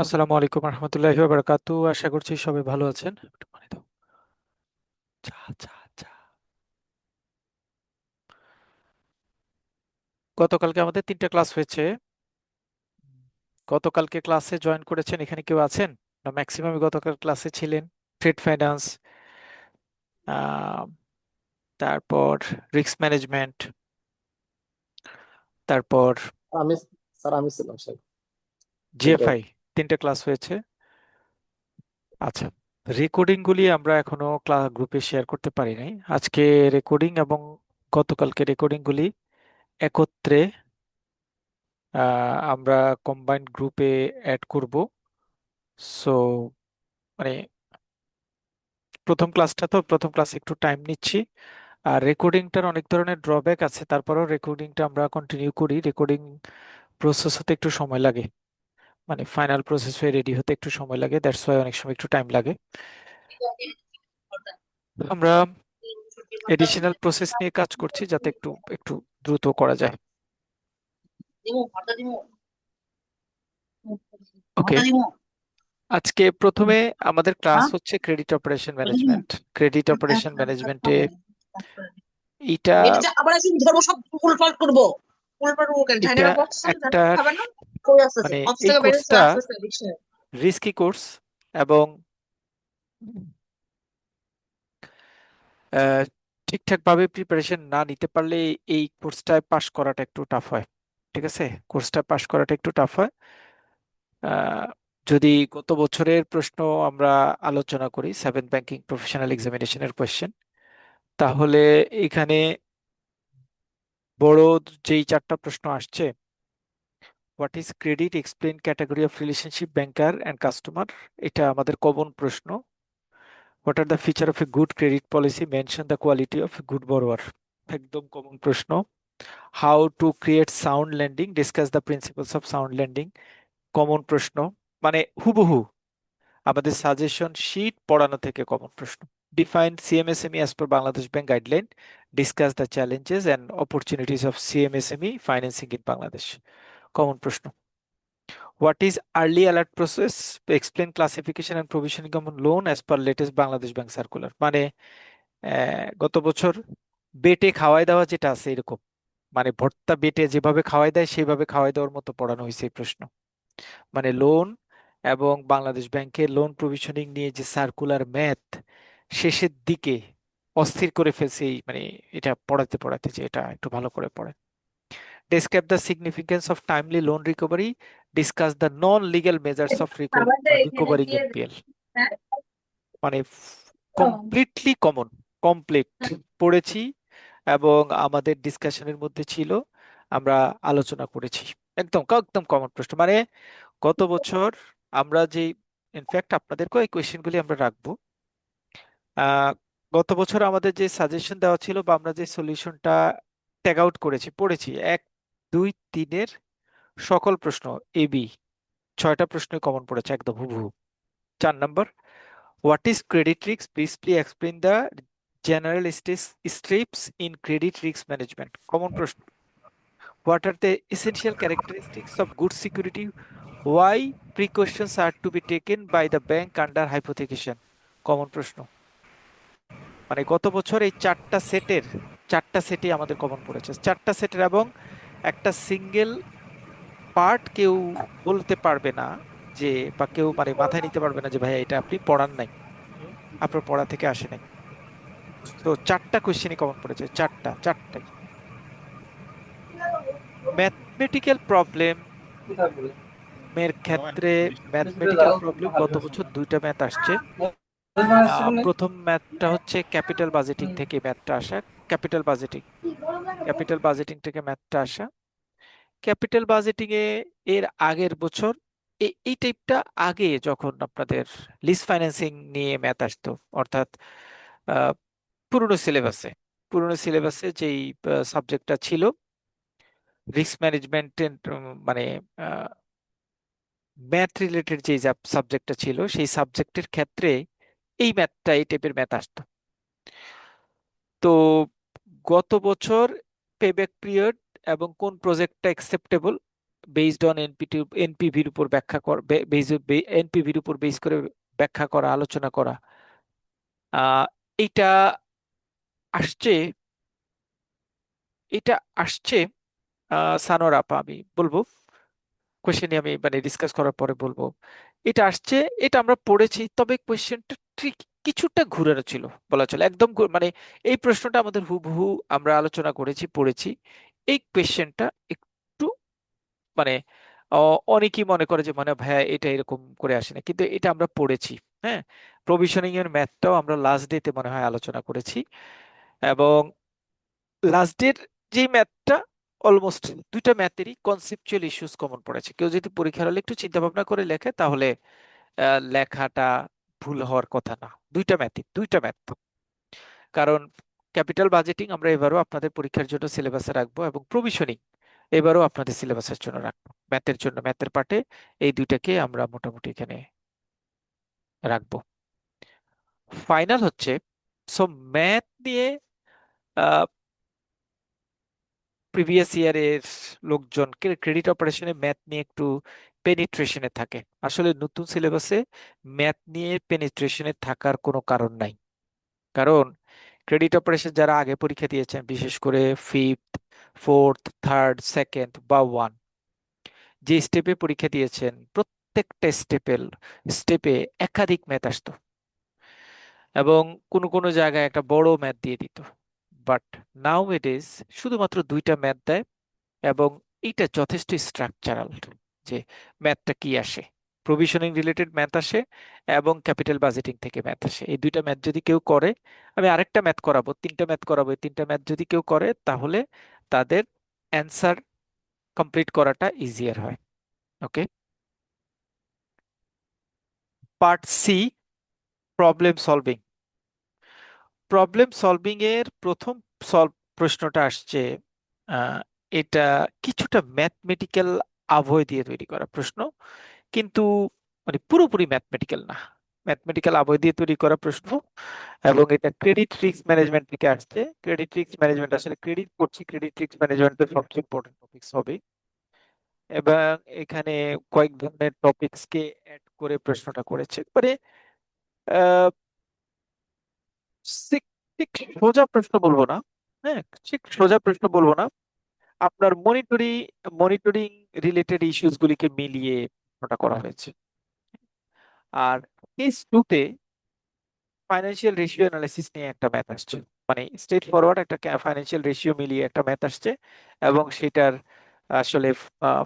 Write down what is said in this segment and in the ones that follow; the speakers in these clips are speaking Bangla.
আসসালামু আলাইকুম রহমতুল্লাহি ওয়া বারাকাতুহু। আশা করছি সবাই ভালো আছেন। একটু পানি দাও। চা চা চা। গতকালকে আমাদের 3টা ক্লাস হয়েছে। গতকালকে ক্লাসে জয়েন করেছেন এখানে কেউ আছেন? না ম্যাক্সিমামই গতকাল ক্লাসে ছিলেন। ট্রেড ফাইন্যান্স, তারপর রিস্ক ম্যানেজমেন্ট, তারপর আমি স্যার আমি ছিলাম স্যার তিনটে। জিএফআই। 3টা ক্লাস হয়েছে। আচ্ছা, রেকর্ডিং গুলি আমরা এখনো ক্লাস গ্রুপে শেয়ার করতে পারি নাই। আজকে রেকর্ডিং এবং গতকালকে রেকর্ডিং গুলি একত্রে আমরা কম্বাইন্ড গ্রুপে অ্যাড করব। সো মানে প্রথম ক্লাসে একটু টাইম নিচ্ছি। আর রেকর্ডিংটার অনেক ধরনের ড্রব্যাক আছে, তারপরেও রেকর্ডিংটা আমরা কন্টিনিউ করি। রেকর্ডিং প্রসেস হতে একটু সময় লাগে, মানে ফাইনাল প্রসেস হয়ে রেডি হতে একটু সময় লাগে, দ্যাটস ওয়াই অনেক সময় একটু টাইম লাগে। আমরা এডিশনাল প্রসেস নিয়ে কাজ করছি যাতে একটু একটু দ্রুত করা যায়। ওকে, আজকে প্রথমে আমাদের ক্লাস হচ্ছে credit operation management. Credit operation ম্যানেজমেন্টে এটা এটা আবার একদিন ধরবো, সব উল্টপাল্ট করবো। উল্টপাল্ট করবো কেন? এটা ঠান্ডা বক্স আছে, একটা খাবে না? কই আছে? মানে অফিস এই থেকে বের হচ্ছে, কোর্সটা আসতেছে রিক্সায়। রিস্কি কোর্স এবং আহ, ঠিকঠাকভাবে প্রিপারেশন না নিতে পারলে এই কোর্সটায় পাশ করাটা একটু টাফ হয়। ঠিক আছে, কোর্সটা পাশ করাটা একটু টাফ হয়। আহ, যদি গত বছরের প্রশ্ন আমরা আলোচনা করি, সেভেন ব্যাংকিং প্রফেশনাল এক্সামিনেশনের কোয়েশ্চেন, তাহলে এখানে বড় যেই 4টা প্রশ্ন আসছে: what is credit, explain category of relationship banker and customer, এটা আমাদের কমন প্রশ্ন। What are the feature of a good credit policy, mention the quality of a good borrower, একদম কমন প্রশ্ন। How to create sound landing, discuss the principles of sound landing, common প্রশ্ন। মানে হুবহু আমাদের সাজেশন শিট পড়ানো থেকে কমন প্রশ্ন। Define CMSME as per Bangladesh bank guideline, discuss the challenges and opportunities of CMSME financing in Bangladesh, common প্রশ্ন। What is early alert process, explain classification and provisioning of loan as per latest Bangladesh bank circular. মানে গত বছর বেটে খাওয়াই দেওয়া যেটা আছে এরকম, মানে ভর্তা বেটে যেভাবে খাওয়াই দেয় সেইভাবে খাওয়াই দেওয়ার মতো পড়ানো হয়েছে এই প্রশ্ন। মানে লোন এবং বাংলাদেশ ব্যাংকের লোন প্রভিশনিং নিয়ে যে সার্কুলার ম্যাথ শেষের দিকে অস্থির করে ফেলছে এই, মানে এটা পড়াতে পড়াতে যে এটা একটু ভালো করে পড়ে। Describe the significance of timely loan recovery. Discuss the non-legal measures of recovering NPL. মানে কমপ্লিটলি কমন, কমপ্লিট পড়েছি এবং আমাদের ডিসকাশনের মধ্যে ছিল, আমরা আলোচনা করেছি। একদম একদম কমন প্রশ্ন। মানে গত বছর আমরা যে, ইনফ্যাক্ট আপনাদেরকেও এই কোয়েশ্চেনগুলি আমরা রাখবো। আহ, গত বছর আমাদের যে সাজেশন দেওয়া ছিল বা আমরা যে সলিউশনটা ট্যাগ আউট করেছি পড়েছি, 1, 2, 3-এর সকল প্রশ্ন, এবি 6টা প্রশ্ন কমন পড়েছে একদম হুবহু। 4 number, what is credit risk, briefly explain the general steps in credit risk management, common প্রশ্ন। What are the essential characteristics of good security, why precautions are to be taken by the bank under hypothecation, common প্রশ্ন। মানে গত বছর এই 4টা সেটে আমাদের কমন পড়েছে, 4টা সেটের, এবং একটা সিঙ্গেল পার্ট কেউ বলতে পারবে না যে, বা কেউ মানে মাথায় নিতে পারবে না যে ভাই এটা আপনি পড়ান নাই, আপনার পড়া থেকে আসে নাই। তো 4টা কোশ্চেনই কমন পড়েছে, চারটাই। ম্যাথমেটিক্যাল প্রবলেম এর ক্ষেত্রে, ম্যাথমেটিক্যাল প্রবলেম গত বছর 2টা ম্যাথ আসছে। প্রথম ম্যাথটা হচ্ছে ক্যাপিটাল বাজেটিং থেকে ম্যাথটা আসা। ক্যাপিটাল বাজেটিং ক্যাপিটাল বাজেটিং থেকে ম্যাথটা আসা। ক্যাপিটাল বাজেটিং এ এর আগের বছর এই টাইপটা আগে যখন আপনাদের লিজ ফাইন্যান্সিং নিয়ে ম্যাথ আসতো, অর্থাৎ আহ, পুরনো সিলেবাসে পুরনো সিলেবাসে যেই সাবজেক্টটা ছিল রিস্ক ম্যানেজমেন্টের, মানে ম্যাথ রিলেটেড যে সাবজেক্টটা ছিল সেই সাবজেক্টের ক্ষেত্রে এই টাইপের ম্যাথ আসতো। তো গত বছর পেব্যাক পিরিয়ড এবং কোন প্রজেক্টটা অ্যাকসেপ্টেবল, বেসড অন এনপিভির উপর ব্যাখ্যা করা, এনপিভির উপর বেস করে ব্যাখ্যা করা, আলোচনা করা। আহ এটা আসছে এটা আসছে সানোয়ার আপা, আমি বলবো কোশ্চেন আমি মানে ডিসকাস করার পরে বলবো। এটা আসছে, এটা আমরা পড়েছি, তবে কোশ্চেনটা ঠিক কিছুটা ঘুরে ছিল বলা চলে, একদম মানে এই প্রশ্নটা আমাদের হুবহু আমরা আলোচনা করেছি, পড়েছি। এই কোশ্চেনটা একটু মানে অনেকেই মনে করে যে মানে ভাইয়া এটা এরকম করে আসে না, কিন্তু এটা আমরা পড়েছি। হ্যাঁ, প্রভিশনিং এর ম্যাথটাও আমরা লাস্ট ডেতে মনে হয় আলোচনা করেছি। এবং লাস্ট ডের যে ম্যাথটা অলমোস্ট দুইটা ম্যাথেরই কনসেপচুয়াল ইস্যুস কমন পড়েছে। কেউ যদি পরীক্ষার হলে একটু চিন্তা ভাবনা করে লেখে তাহলে লেখাটা ভুল হওয়ার কথা না। দুইটা ম্যাথ। কারণ ক্যাপিটাল বাজেটিং আমরা এবারও আপনাদের পরীক্ষার জন্য সিলেবাসে রাখবো, এবং প্রভিশনিং এবারও আপনাদের সিলেবাসের জন্য রাখবো। ম্যাথের জন্য, ম্যাথের পার্টে এই দুইটাকে আমরা মোটামুটি এখানে রাখবো। ফাইনাল হচ্ছে, সো ম্যাথ নিয়ে প্রিভিয়াস ইয়ারের লোকজন ক্রেডিট অপারেশনে ম্যাথ নিয়ে একটু পেনিট্রেশনে থাকে। আসলে নতুন সিলেবাসে ম্যাথ নিয়ে পেনিট্রেশনে থাকার কোনো কারণ নাই। কারণ ক্রেডিট অপারেশন যারা আগে পরীক্ষা দিয়েছেন, বিশেষ করে ফিফথ, ফোর্থ, থার্ড, সেকেন্ড বা ওয়ান, যে স্টেপে পরীক্ষা দিয়েছেন প্রত্যেকটা স্টেপে একাধিক ম্যাথ আসতো, এবং কোনো কোনো জায়গায় একটা বড় ম্যাথ দিয়ে দিত। বাট নাও ইট ইজ শুধুমাত্র দুইটা ম্যাথ দেয়, এবং এইটা যথেষ্ট স্ট্রাকচারাল। যে ম্যাথটা কি আসে, প্রভিশনিং রিলেটেড ম্যাথ আসে এবং ক্যাপিটাল বাজেটিং থেকে ম্যাথ আসে। এই দুইটা ম্যাথ যদি কেউ করে, আমি আরেকটা ম্যাথ করাবো, তিনটা ম্যাথ করাবো, এই তিনটা ম্যাথ যদি কেউ করে তাহলে তাদের অ্যান্সার কমপ্লিট করাটা ইজিয়ার হয়। Okay, part C, problem solving. Problem solving এর প্রথম সলভ প্রশ্নটা আসছে, আহ, এটা কিছুটা ম্যাথমেটিক্যাল আভয় দিয়ে তৈরি করা প্রশ্ন, কিন্তু মানে পুরোপুরি ম্যাথমেটিক্যাল না, ম্যাথমেটিক্যাল আভয় দিয়ে তৈরি করা প্রশ্ন। এবং এটা ক্রেডিট রিস্ক ম্যানেজমেন্ট থেকে আসছে। ক্রেডিট রিস্ক ম্যানেজমেন্ট আসলে ক্রেডিট করছি, ক্রেডিট রিস্ক ম্যানেজমেন্ট সবচেয়ে ইম্পর্টেন্ট টপিকস হবে। এবং এখানে কয়েক ধরনের টপিকস কে অ্যাড করে প্রশ্নটা করেছে, মানে আহ, ঠিক ঠিক সোজা প্রশ্ন বলবো না। হ্যাঁ, ঠিক সোজা প্রশ্ন বলবো না, আপনার মনিটরিং রিলেটেড ইস্যুস গুলিকে মিলিয়ে প্রশ্নটা করা হয়েছে। আর কেস টুতে ফাইন্যান্সিয়াল রেশিও অ্যানালাইসিস নিয়ে একটা ম্যাথ আসছে, মানে স্ট্রেট ফরওয়ার্ড একটা ফাইন্যান্সিয়াল রেশিও মিলিয়ে একটা ম্যাথ আসছে, এবং সেটার আসলে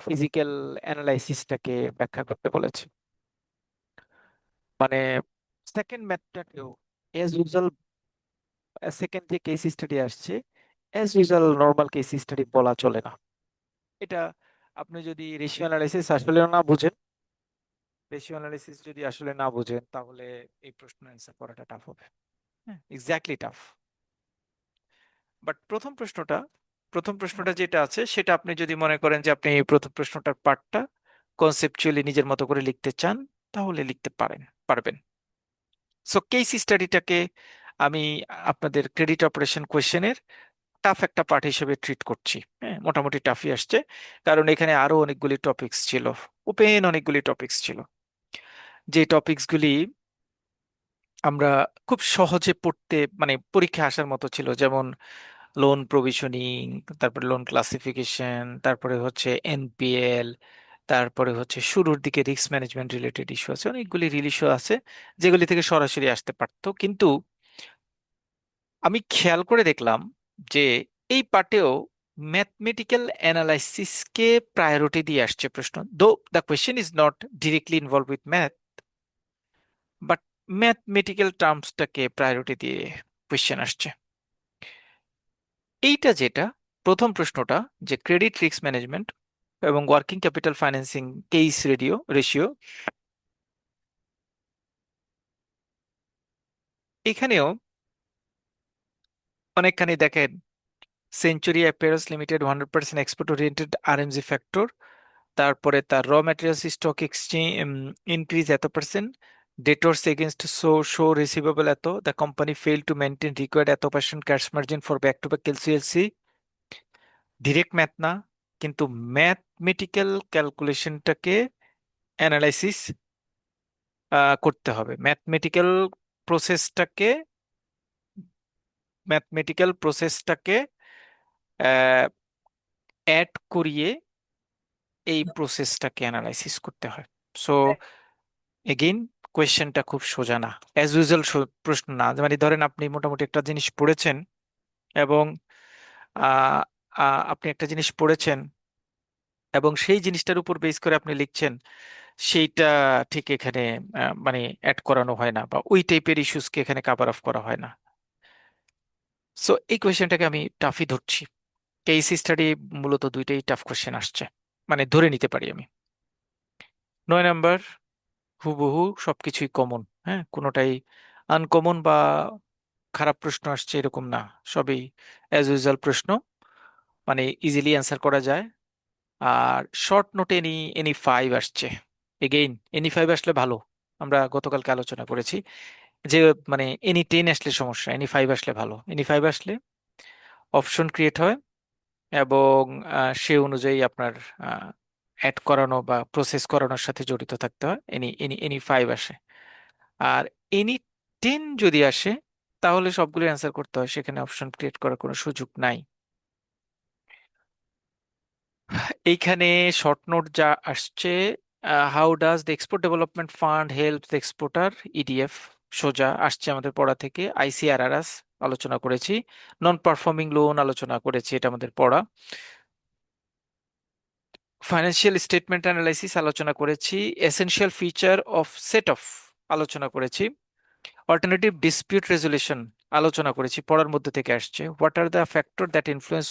ফিজিক্যাল অ্যানালাইসিসটাকে ব্যাখ্যা করতে বলেছে। মানে সেকেন্ড ম্যাথটাকেও এজ ইউজুয়াল, সেকেন্ড যে কেস স্টাডি আসছে age usual normal case study বলা চলে না। এটা আপনি যদি রেশিও অ্যানালাইসিস আসলে না বুঝেন, রেশিও অ্যানালাইসিস যদি আসলে না বুঝেন তাহলে এই প্রশ্ন অ্যান্সার করাটা টাফ হবে। হ্যাঁ, এক্স্যাক্টলি টাফ। বাট প্রথম প্রশ্নটা যেটা আছে সেটা আপনি যদি মনে করেন যে আপনি এই প্রথম প্রশ্নটার পার্টটা কনসেপচুয়ালি নিজের মতো করে লিখতে চান, তাহলে লিখতে পারবেন। সো কেস স্টাডিটাকে আমি আপনাদের ক্রেডিট অপারেশন কোয়েশ্চেনের টাফ একটা পার্ট হিসেবে ট্রিট করছি। হ্যাঁ, মোটামুটি টাফই আসছে, কারণ এখানে আরো অনেকগুলি টপিকস ছিল, অনেকগুলি টপিকস ছিল, যে টপিকসগুলি আমরা খুব সহজে পড়তে মানে পরীক্ষা আসার মতো ছিল। যেমন লোন প্রভিশনিং, তারপরে লোন ক্লাসিফিকেশন, তারপরে হচ্ছে এনপিএল, তারপরে হচ্ছে শুরুর দিকে রিস্ক ম্যানেজমেন্ট রিলেটেড ইস্যু আছে, অনেকগুলি ইস্যু আছে যেগুলি থেকে সরাসরি আসতে পারতো। কিন্তু আমি খেয়াল করে দেখলাম যে এই পার্টেও ম্যাথমেটিক্যাল অ্যানালাইসিসকে প্রায়োরিটি দিয়ে আসছে প্রশ্ন, though the question is not directly involve with math, but mathematical টার্মসটাকে প্রায়োরিটি দিয়ে কোয়েশ্চেন আসছে। এইটা যেটা প্রথম প্রশ্নটা, যে ক্রেডিট রিস্ক ম্যানেজমেন্ট এবং working capital financing case ratio, এখানেও অনেকখানি দেখেন Century Apparels Limited 100% export oriented RMG factor, তারপরে তার raw materials stock exchange increase এত percent, debtors against show receivable এত, the company fail to maintain required এত percent cash margin for back to back LC. Direct math না, কিন্তু ম্যাথমেটিক্যাল ক্যালকুলেশনটাকে অ্যানালাইসিস করতে হবে। প্রসেসটাকে ম্যাথমেটিক্যাল প্রসেসটাকে অ্যাড করিয়ে এই প্রসেসটাকে অ্যানালাইসিস করতে হয়। সো এগেইন, কোয়েশ্চেনটা খুব সোজা না, অ্যাজ ইউজুয়াল প্রশ্ন না। মানে ধরেন আপনি মোটামুটি একটা জিনিস পড়েছেন এবং আহ, আপনি একটা জিনিস পড়েছেন এবং সেই জিনিসটার উপর বেস করে আপনি লিখছেন, সেইটা ঠিক এখানে মানে অ্যাড করানো হয় না, বা ওই টাইপের ইস্যুসকে এখানে কাভার অফ করা হয় না। সো এই কোয়েশ্চেনটাকে আমি টাফই ধরছি। কেস স্টাডি মূলত দুইটাই টাফ কোয়েশ্চেন আসছে, মানে ধরে নিতে পারি আমি। 9 নাম্বার, হুবহু সবকিছুই কমন, হ্যাঁ, কোনোটাই আনকমন বা খারাপ প্রশ্ন আসছে এরকম না, সবই অ্যাজ ইউজুয়াল প্রশ্ন, মানে ইজিলি অ্যান্সার করা যায়। আর শর্ট নোটে এনি 5 আসছে। এগেইন, এনি 5 আসলে ভালো। আমরা গতকালকে আলোচনা করেছি যে মানে এনি 10 আসলে সমস্যা, এনি 5 আসলে ভালো। এনি 5 আসলে অপশন ক্রিয়েট হয় এবং সে অনুযায়ী আপনার অ্যাড করানো বা প্রসেস করানোর সাথে জড়িত থাকতে হয়, এনি 5 আসে। আর এনি 10 যদি আসে তাহলে সবগুলো অ্যান্সার করতে হয়, সেখানে অপশন ক্রিয়েট করার কোনো সুযোগ নাই। এইখানে শর্ট নোট যা আসছে, how does the export development fund help the exporter, IDF, সোজা আসছে আমাদের পড়া থেকে। আইসিআরআরএস আলোচনা করেছি, নন পারফর্মিং লোন আলোচনা করেছি, এটা আমাদের পড়া। ফাইন্যান্সিয়াল স্টেটমেন্ট অ্যানালাইসিস আলোচনা করেছি। Essential feature of set of আলোচনা করেছি। অল্টারনেটিভ ডিসপিউট রেজলিউশন আলোচনা করেছি, পড়ার মধ্যে থেকে আসছে। What are the factor that influence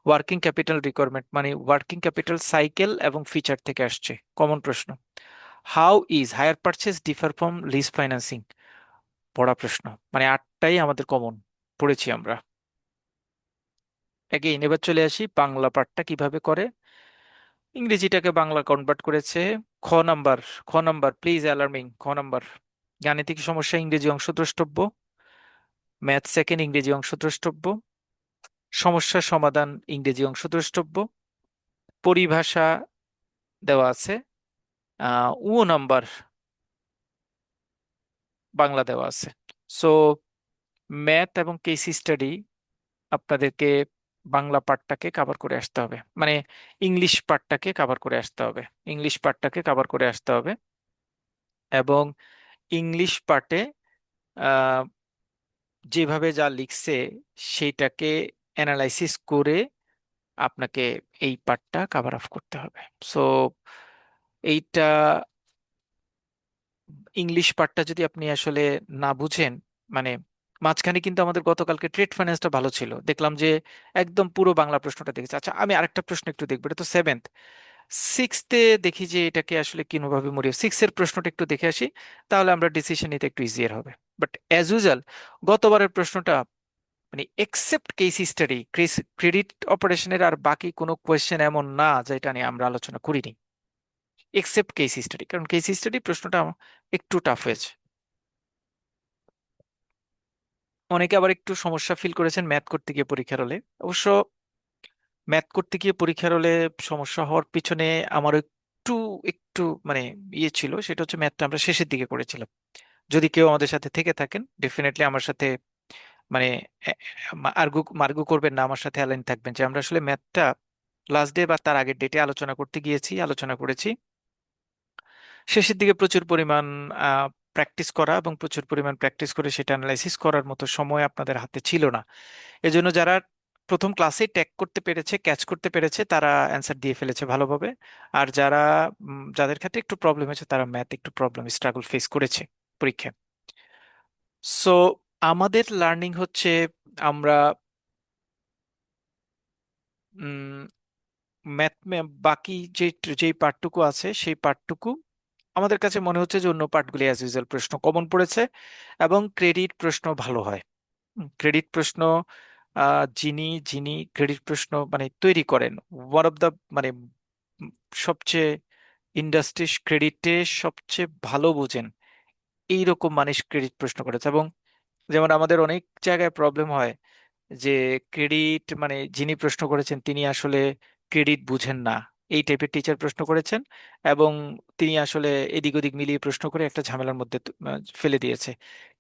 working capital requirement, মানে ওয়ার্কিং ক্যাপিটাল সাইকেল এবং ফিচার থেকে আসছে, কমন প্রশ্ন। How is hire purchase differ from lease financing, পড়া প্রশ্ন, মানে 8টাই আমাদের কমন, পড়েছি আমরা। এগেইন, এবার চলে আসি বাংলা পাঠটা কিভাবে করে। ইংরেজিটাকে বাংলা কনভার্ট করেছে। খ নাম্বার, খ নাম্বার প্লিজ অ্যালার্মিং, খ নাম্বার, গাণিতিক সমস্যা ইংরেজি অংশ দ্রষ্টব্য, ম্যাথ সেকেন্ড ইংরেজি অংশ দ্রষ্টব্য, সমস্যা সমাধান ইংরেজি অংশ দ্রষ্টব্য, পরিভাষা দেওয়া আছে, ও নাম্বার বাংলা দেওয়া আছে। সো ম্যাথ এবং কেস স্টাডি আপনাদেরকে বাংলা পার্টটাকে কাভার করে আসতে হবে, মানে ইংলিশ পার্টটাকে কাভার করে আসতে হবে, ইংলিশ পার্টটাকে কাভার করে আসতে হবে। এবং ইংলিশ পার্টে যেভাবে যা লিখছে সেইটাকে অ্যানালাইসিস করে আপনাকে এই পার্টটা কাভার অফ করতে হবে। সো এইটা, ইংলিশ পার্টটা যদি আপনি আসলে না বুঝেন, মানে মাঝখানে কিন্তু আমাদের গতকালকে ট্রেড ফাইন্যান্সটা ভালো ছিল, দেখলাম যে একদম পুরো বাংলা প্রশ্নটা দেখেছি। আচ্ছা, আমি আরেকটা প্রশ্ন একটু দেখবো, এটা তো সেভেন্থ। সিক্সথে দেখি যে এটাকে আসলে কিভাবে মরিয়ে, সিক্সের প্রশ্নটা একটু দেখে আসি, তাহলে আমরা ডিসিশন নিতে একটু ইজিয়ার হবে। বাট অ্যাজ ইউজুয়াল গতবারের প্রশ্নটা, মানে এক্সেপ্ট কেস স্টাডি, ক্রেডিট অপারেশনের আর বাকি কোনো কোয়েশ্চেন এমন না যেটা নিয়ে আমরা আলোচনা করিনি, এক্সেপ্ট কেস স্টাডি, কারণ কেস স্টাডি প্রশ্নটা একটু টাফ হয়েছে। অনেকে আবার একটু সমস্যা ফিল করেছেন ম্যাথ করতে গিয়ে পরীক্ষার হলে। অবশ্য ম্যাথ করতে গিয়ে পরীক্ষার হলে সমস্যা হওয়ার পিছনে আমার একটু একটু মানে ইয়ে ছিল, সেটা হচ্ছে ম্যাথটা আমরা শেষের দিকে করেছিলাম। যদি কেউ আমাদের সাথে থেকে থাকেন, ডেফিনেটলি আমার সাথে মানে আর্গু মার্গু করবেন না, আমার সাথে অ্যালাইন থাকবেন যে আমরা আসলে ম্যাথটা লাস্ট ডে বা তার আগের ডেটে আলোচনা করতে গিয়েছি, আলোচনা করেছি। শেষের দিকে প্রচুর পরিমাণ প্র্যাকটিস করা এবং প্রচুর পরিমাণ প্র্যাকটিস করে সেটা অ্যানালাইসিস করার মতো সময় আপনাদের হাতে ছিল না। এজন্য যারা প্রথম ক্লাসে ট্যাগ করতে পেরেছে, ক্যাচ করতে পেরেছে, তারা অ্যান্সার দিয়ে ফেলেছে ভালোভাবে। আর যারা যাদের ক্ষেত্রে একটু প্রবলেম হয়েছে, তারা ম্যাথ একটু প্রবলেম স্ট্রাগল ফেস করেছে পরীক্ষায়। সো আমাদের লার্নিং হচ্ছে, আমরা ম্যাথ বাকি যে যেই পার্টটুকু আছে সেই পার্টটুকু আমাদের কাছে মনে হচ্ছে যে অন্য পার্টগুলি অ্যাজ ইউজুয়াল প্রশ্ন কমন পড়েছে এবং ক্রেডিট প্রশ্ন ভালো হয়। ক্রেডিট প্রশ্ন যিনি যিনি ক্রেডিট প্রশ্ন মানে তৈরি করেন, ওয়ান অফ দ্য মানে উম, সবচেয়ে ইন্ডাস্ট্রি ক্রেডিটে সবচেয়ে ভালো বোঝেন এইরকম মানুষ ক্রেডিট প্রশ্ন করেছে। এবং যেমন আমাদের অনেক জায়গায় প্রবলেম হয় যে ক্রেডিট মানে যিনি প্রশ্ন করেছেন তিনি আসলে ক্রেডিট বুঝেন না, এই টাইপের টিচার প্রশ্ন করেছেন, এবং তিনি আসলে এদিক ওদিক মিলিয়ে প্রশ্ন করে একটা ঝামেলার মধ্যে ফেলে দিয়েছে।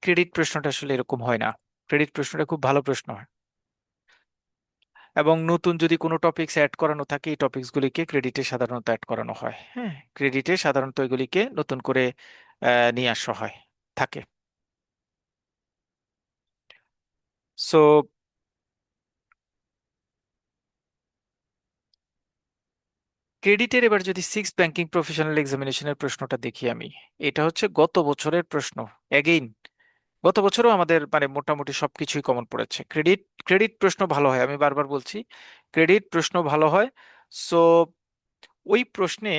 ক্রেডিট প্রশ্নটা আসলে এরকম হয় না, ক্রেডিট প্রশ্নটা খুব ভালো প্রশ্ন হয়। এবং নতুন যদি কোনো টপিকস অ্যাড করানো থাকে, এই টপিকস গুলিকে ক্রেডিটে সাধারণত অ্যাড করানো হয়। হ্যাঁ, ক্রেডিটে সাধারণত এগুলিকে নতুন করে নিয়ে আসা হয় থাকে। সো ক্রেডিটের এবার যদি সিক্স ব্যাংকিং প্রফেশনাল এক্সামিনেশনের প্রশ্নটা দেখি আমি, এটা হচ্ছে গত বছরের প্রশ্ন। এগেইন গত বছরও আমাদের মানে মোটামুটি সবকিছুই কমন পড়েছে। ক্রেডিট ক্রেডিট প্রশ্ন ভালো হয়, আমি বারবার বলছি, ক্রেডিট প্রশ্ন ভালো হয়। সো ওই প্রশ্নে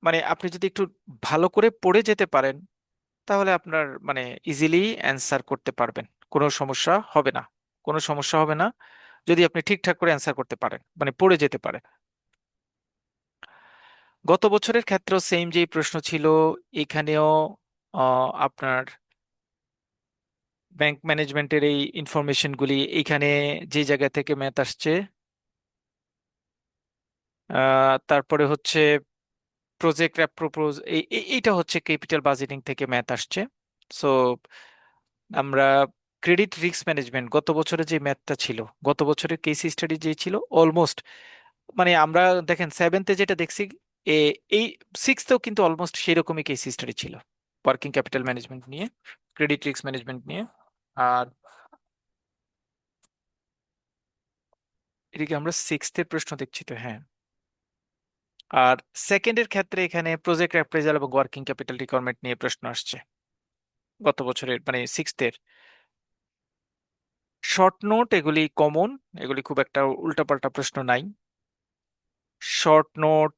মানে আপনি যদি একটু ভালো করে পড়ে যেতে পারেন, তাহলে আপনার মানে ইজিলি অ্যান্সার করতে পারবেন, কোনো সমস্যা হবে না, কোনো সমস্যা হবে না যদি আপনি ঠিকঠাক করে অ্যান্সার করতে পারেন, মানে পড়ে যেতে পারেন। গত বছরের ক্ষেত্রেও সেম যেই প্রশ্ন ছিল, এখানেও আপনার ব্যাংক ম্যানেজমেন্টের এই ইনফরমেশনগুলি, এইখানে যে জায়গা থেকে ম্যাথ আসছে, তারপরে হচ্ছে প্রজেক্ট প্রপোজ, এইটা হচ্ছে ক্যাপিটাল বাজেটিং থেকে ম্যাথ আসছে। সো আমরা ক্রেডিট রিস্ক ম্যানেজমেন্ট, গত বছরে যে ম্যাথটা ছিল, গত বছরের কেস স্টাডি যে ছিল অলমোস্ট, মানে আমরা দেখেন সেভেন্থে যেটা দেখছি, এই সিক্সতেও কিন্তু অলমোস্ট সেরকমই কেস স্টাডি ছিল, ওয়ার্কিং ক্যাপিটাল ম্যানেজমেন্ট নিয়ে, ক্রেডিট রিস্ক ম্যানেজমেন্ট নিয়ে। আর এদিকে আমরা সিক্সথের প্রশ্ন দেখছি তো, হ্যাঁ। আর সেকেন্ডের ক্ষেত্রে এখানে প্রজেক্ট অ্যাপ্রেজাল এবং ওয়ার্কিং ক্যাপিটাল রিকোয়ারমেন্ট নিয়ে প্রশ্ন আসছে গত বছরের, মানে সিক্সথের। শর্ট নোট এগুলি কমন, এগুলি খুব একটা উল্টাপাল্টা প্রশ্ন নাই। শর্ট নোট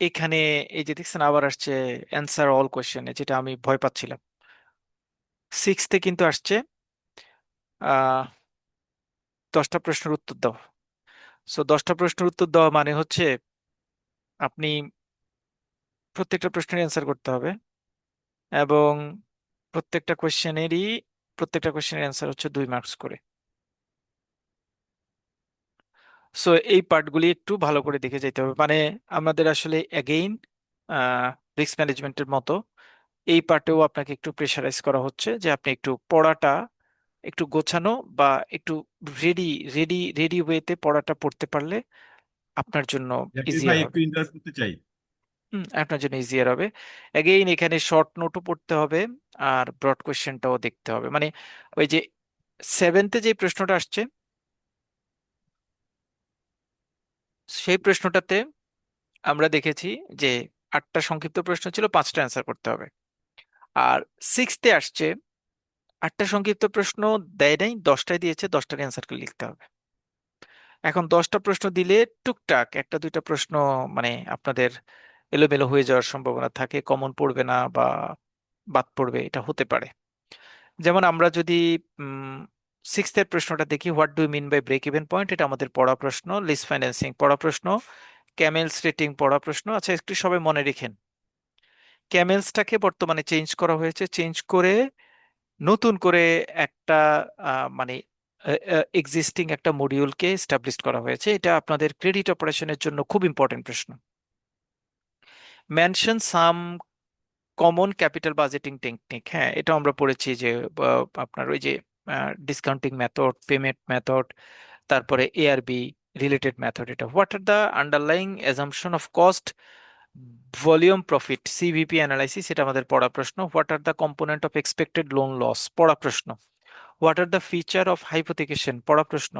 এখানে এই যে দেখছেন আবার আসছে অ্যান্সার অল কোয়েশ্চেনে, যেটা আমি ভয় পাচ্ছিলাম। সিক্সথে কিন্তু আসছে 10টা প্রশ্নের উত্তর দাও। সো 10টা প্রশ্নের উত্তর দেওয়া মানে হচ্ছে আপনি প্রত্যেকটা প্রশ্নের অ্যান্সার করতে হবে, এবং প্রত্যেকটা কোয়েশ্চেনেরই প্রত্যেকটা কোয়েশ্চেনের অ্যান্সার হচ্ছে 2 মার্কস করে। সো এই পার্টগুলি একটু ভালো করে দেখে যেতে হবে, মানে আমাদের আসলে অ্যাগেইন রিস্ক ম্যানেজমেন্টের মতো এই পার্টেও আপনাকে একটু প্রেশারাইজ করা হচ্ছে যে আপনি একটু পড়াটা একটু গোছানো, বা একটু রেডি রেডি রেডি ওয়েতে পড়াটা পড়তে পারলে আপনার জন্য জাকির ভাই ইজিয়ার একটু হবে। ইন্টারাপ্ট করতে চাই। আপনার জন্য ইজিয়ার হবে। এগেইন এখানে শর্ট নোটও পড়তে হবে, আর ব্রড কোয়েশ্চেনটাও দেখতে হবে। মানে ওই যে সেভেন্থে যে প্রশ্নটা আসছে, সেই প্রশ্নটাতে আমরা দেখেছি যে 8টা সংক্ষিপ্ত প্রশ্ন ছিল, 5টা অ্যান্সার করতে হবে। আর সিক্সথে আসছে 8টা সংক্ষিপ্ত প্রশ্ন দেয় নাই, 10টাই দিয়েছে, 10টার অ্যান্সার করে লিখতে হবে। এখন 10টা প্রশ্ন দিলে টুকটাক একটা দুইটা প্রশ্ন মানে আপনাদের এলোমেলো হয়ে যাওয়ার সম্ভাবনা থাকে, কমন পড়বে না বা বাদ পড়বে, এটা হতে পারে। যেমন আমরা যদি সিক্সথের প্রশ্নটা দেখি, what do mean by break even point, এটা আমাদের পড়া প্রশ্ন। লিজ ফাইন্যান্সিং পড়া প্রশ্ন। ক্যামেলস রেটিং পড়া প্রশ্ন। আচ্ছা, একটু সবাই মনে রেখেন, ক্যামেলসটাকে বর্তমানে চেঞ্জ করা হয়েছে, চেঞ্জ করে নতুন করে একটা মানে এক্সিস্টিং একটা মডিউলকে এস্টাবলিশ করা হয়েছে। এটা আপনাদের ক্রেডিট অপারেশনের জন্য খুব ইম্পর্টেন্ট প্রশ্ন। Mention some common capital budgeting technique, হ্যাঁ এটা আমরা পড়েছি যে আপনার ওই যে ডিসকাউন্টিং মেথড, পেমেন্ট মেথড, তারপরে এআরবি রিলেটেড মেথড। এটা what are the underlying assumption of cost volume profit CVP analysis, এটা আমাদের পড়া প্রশ্ন। What are the component of expected loan loss পড়া প্রশ্ন। What are the feature of hypothecation পড়া প্রশ্ন।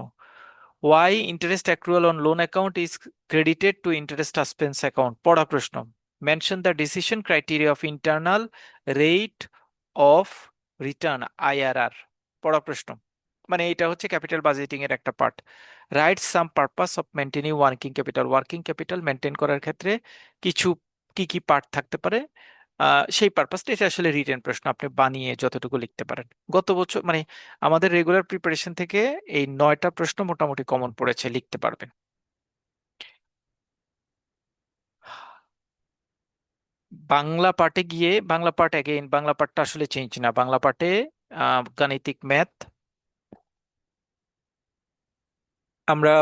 Why interest accrual on loan account is credited to interest suspense account পড়া প্রশ্ন। Mention the decision criteria of internal rate of return IRR পড়া প্রশ্ন। মানে এটা হচ্ছে ক্যাপিটাল বাজেটিং এর একটা part. Write some purpose of maintaining working capital, working capital maintain করার ক্ষেত্রে কিছু কি কি পার্ট থাকতে পারে, সেই পারপাসটা, এটা আসলে রিটেন প্রশ্ন, আপনি বানিয়ে যতটুকু লিখতে পারেন। গত বছর মানে আমাদের রেগুলার প্রিপারেশন থেকে এই 9টা প্রশ্ন মোটামুটি কমন পড়েছে, লিখতে পারবেন। বাংলা পার্টে গিয়ে, বাংলা পার্ট অ্যাগেইন, বাংলা পার্টটা আসলে চেঞ্জ না। বাংলা পার্টে গাণিতিক ম্যাথ আমরা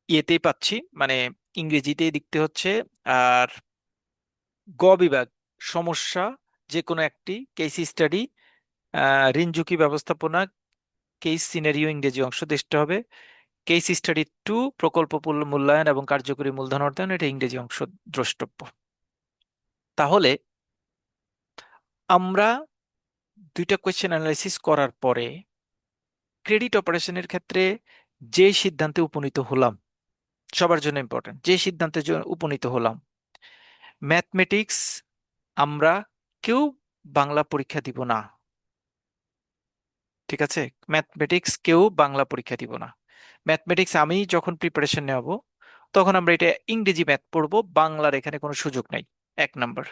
ইয়েতেই পাচ্ছি, মানে ইংরেজিতেই লিখতে হচ্ছে। আর গ বিভাগ, সমস্যা, যে কোনো একটি, কেস স্টাডি, ঋণ ঝুঁকি ব্যবস্থাপনা, কেস সিনারিও ইংরেজি অংশ দিতে হবে। কেস স্টাডি টু, প্রকল্প মূল্যায়ন এবং কার্যকরী মূলধন অর্থায়ন, এটা ইংরেজি অংশ দ্রষ্টব্য। তাহলে আমরা দুইটা কোয়েশ্চেন অ্যানালাইসিস করার পরে ক্রেডিট অপারেশনের ক্ষেত্রে যে সিদ্ধান্তে উপনীত হলাম, সবার জন্য ইম্পর্টেন্ট, যে সিদ্ধান্তে উপনীত হলাম, ম্যাথমেটিক্স আমরা কেউ বাংলা পরীক্ষা দিব না। ঠিক আছে, ম্যাথমেটিক্স কেউ বাংলা পরীক্ষা দিব না। ম্যাথমেটিক্স আমি যখন প্রিপারেশন নেব তখন আমরা এটা ইংরেজি ম্যাথ পড়বো, বাংলার এখানে কোনো সুযোগ নাই। 1 নাম্বার।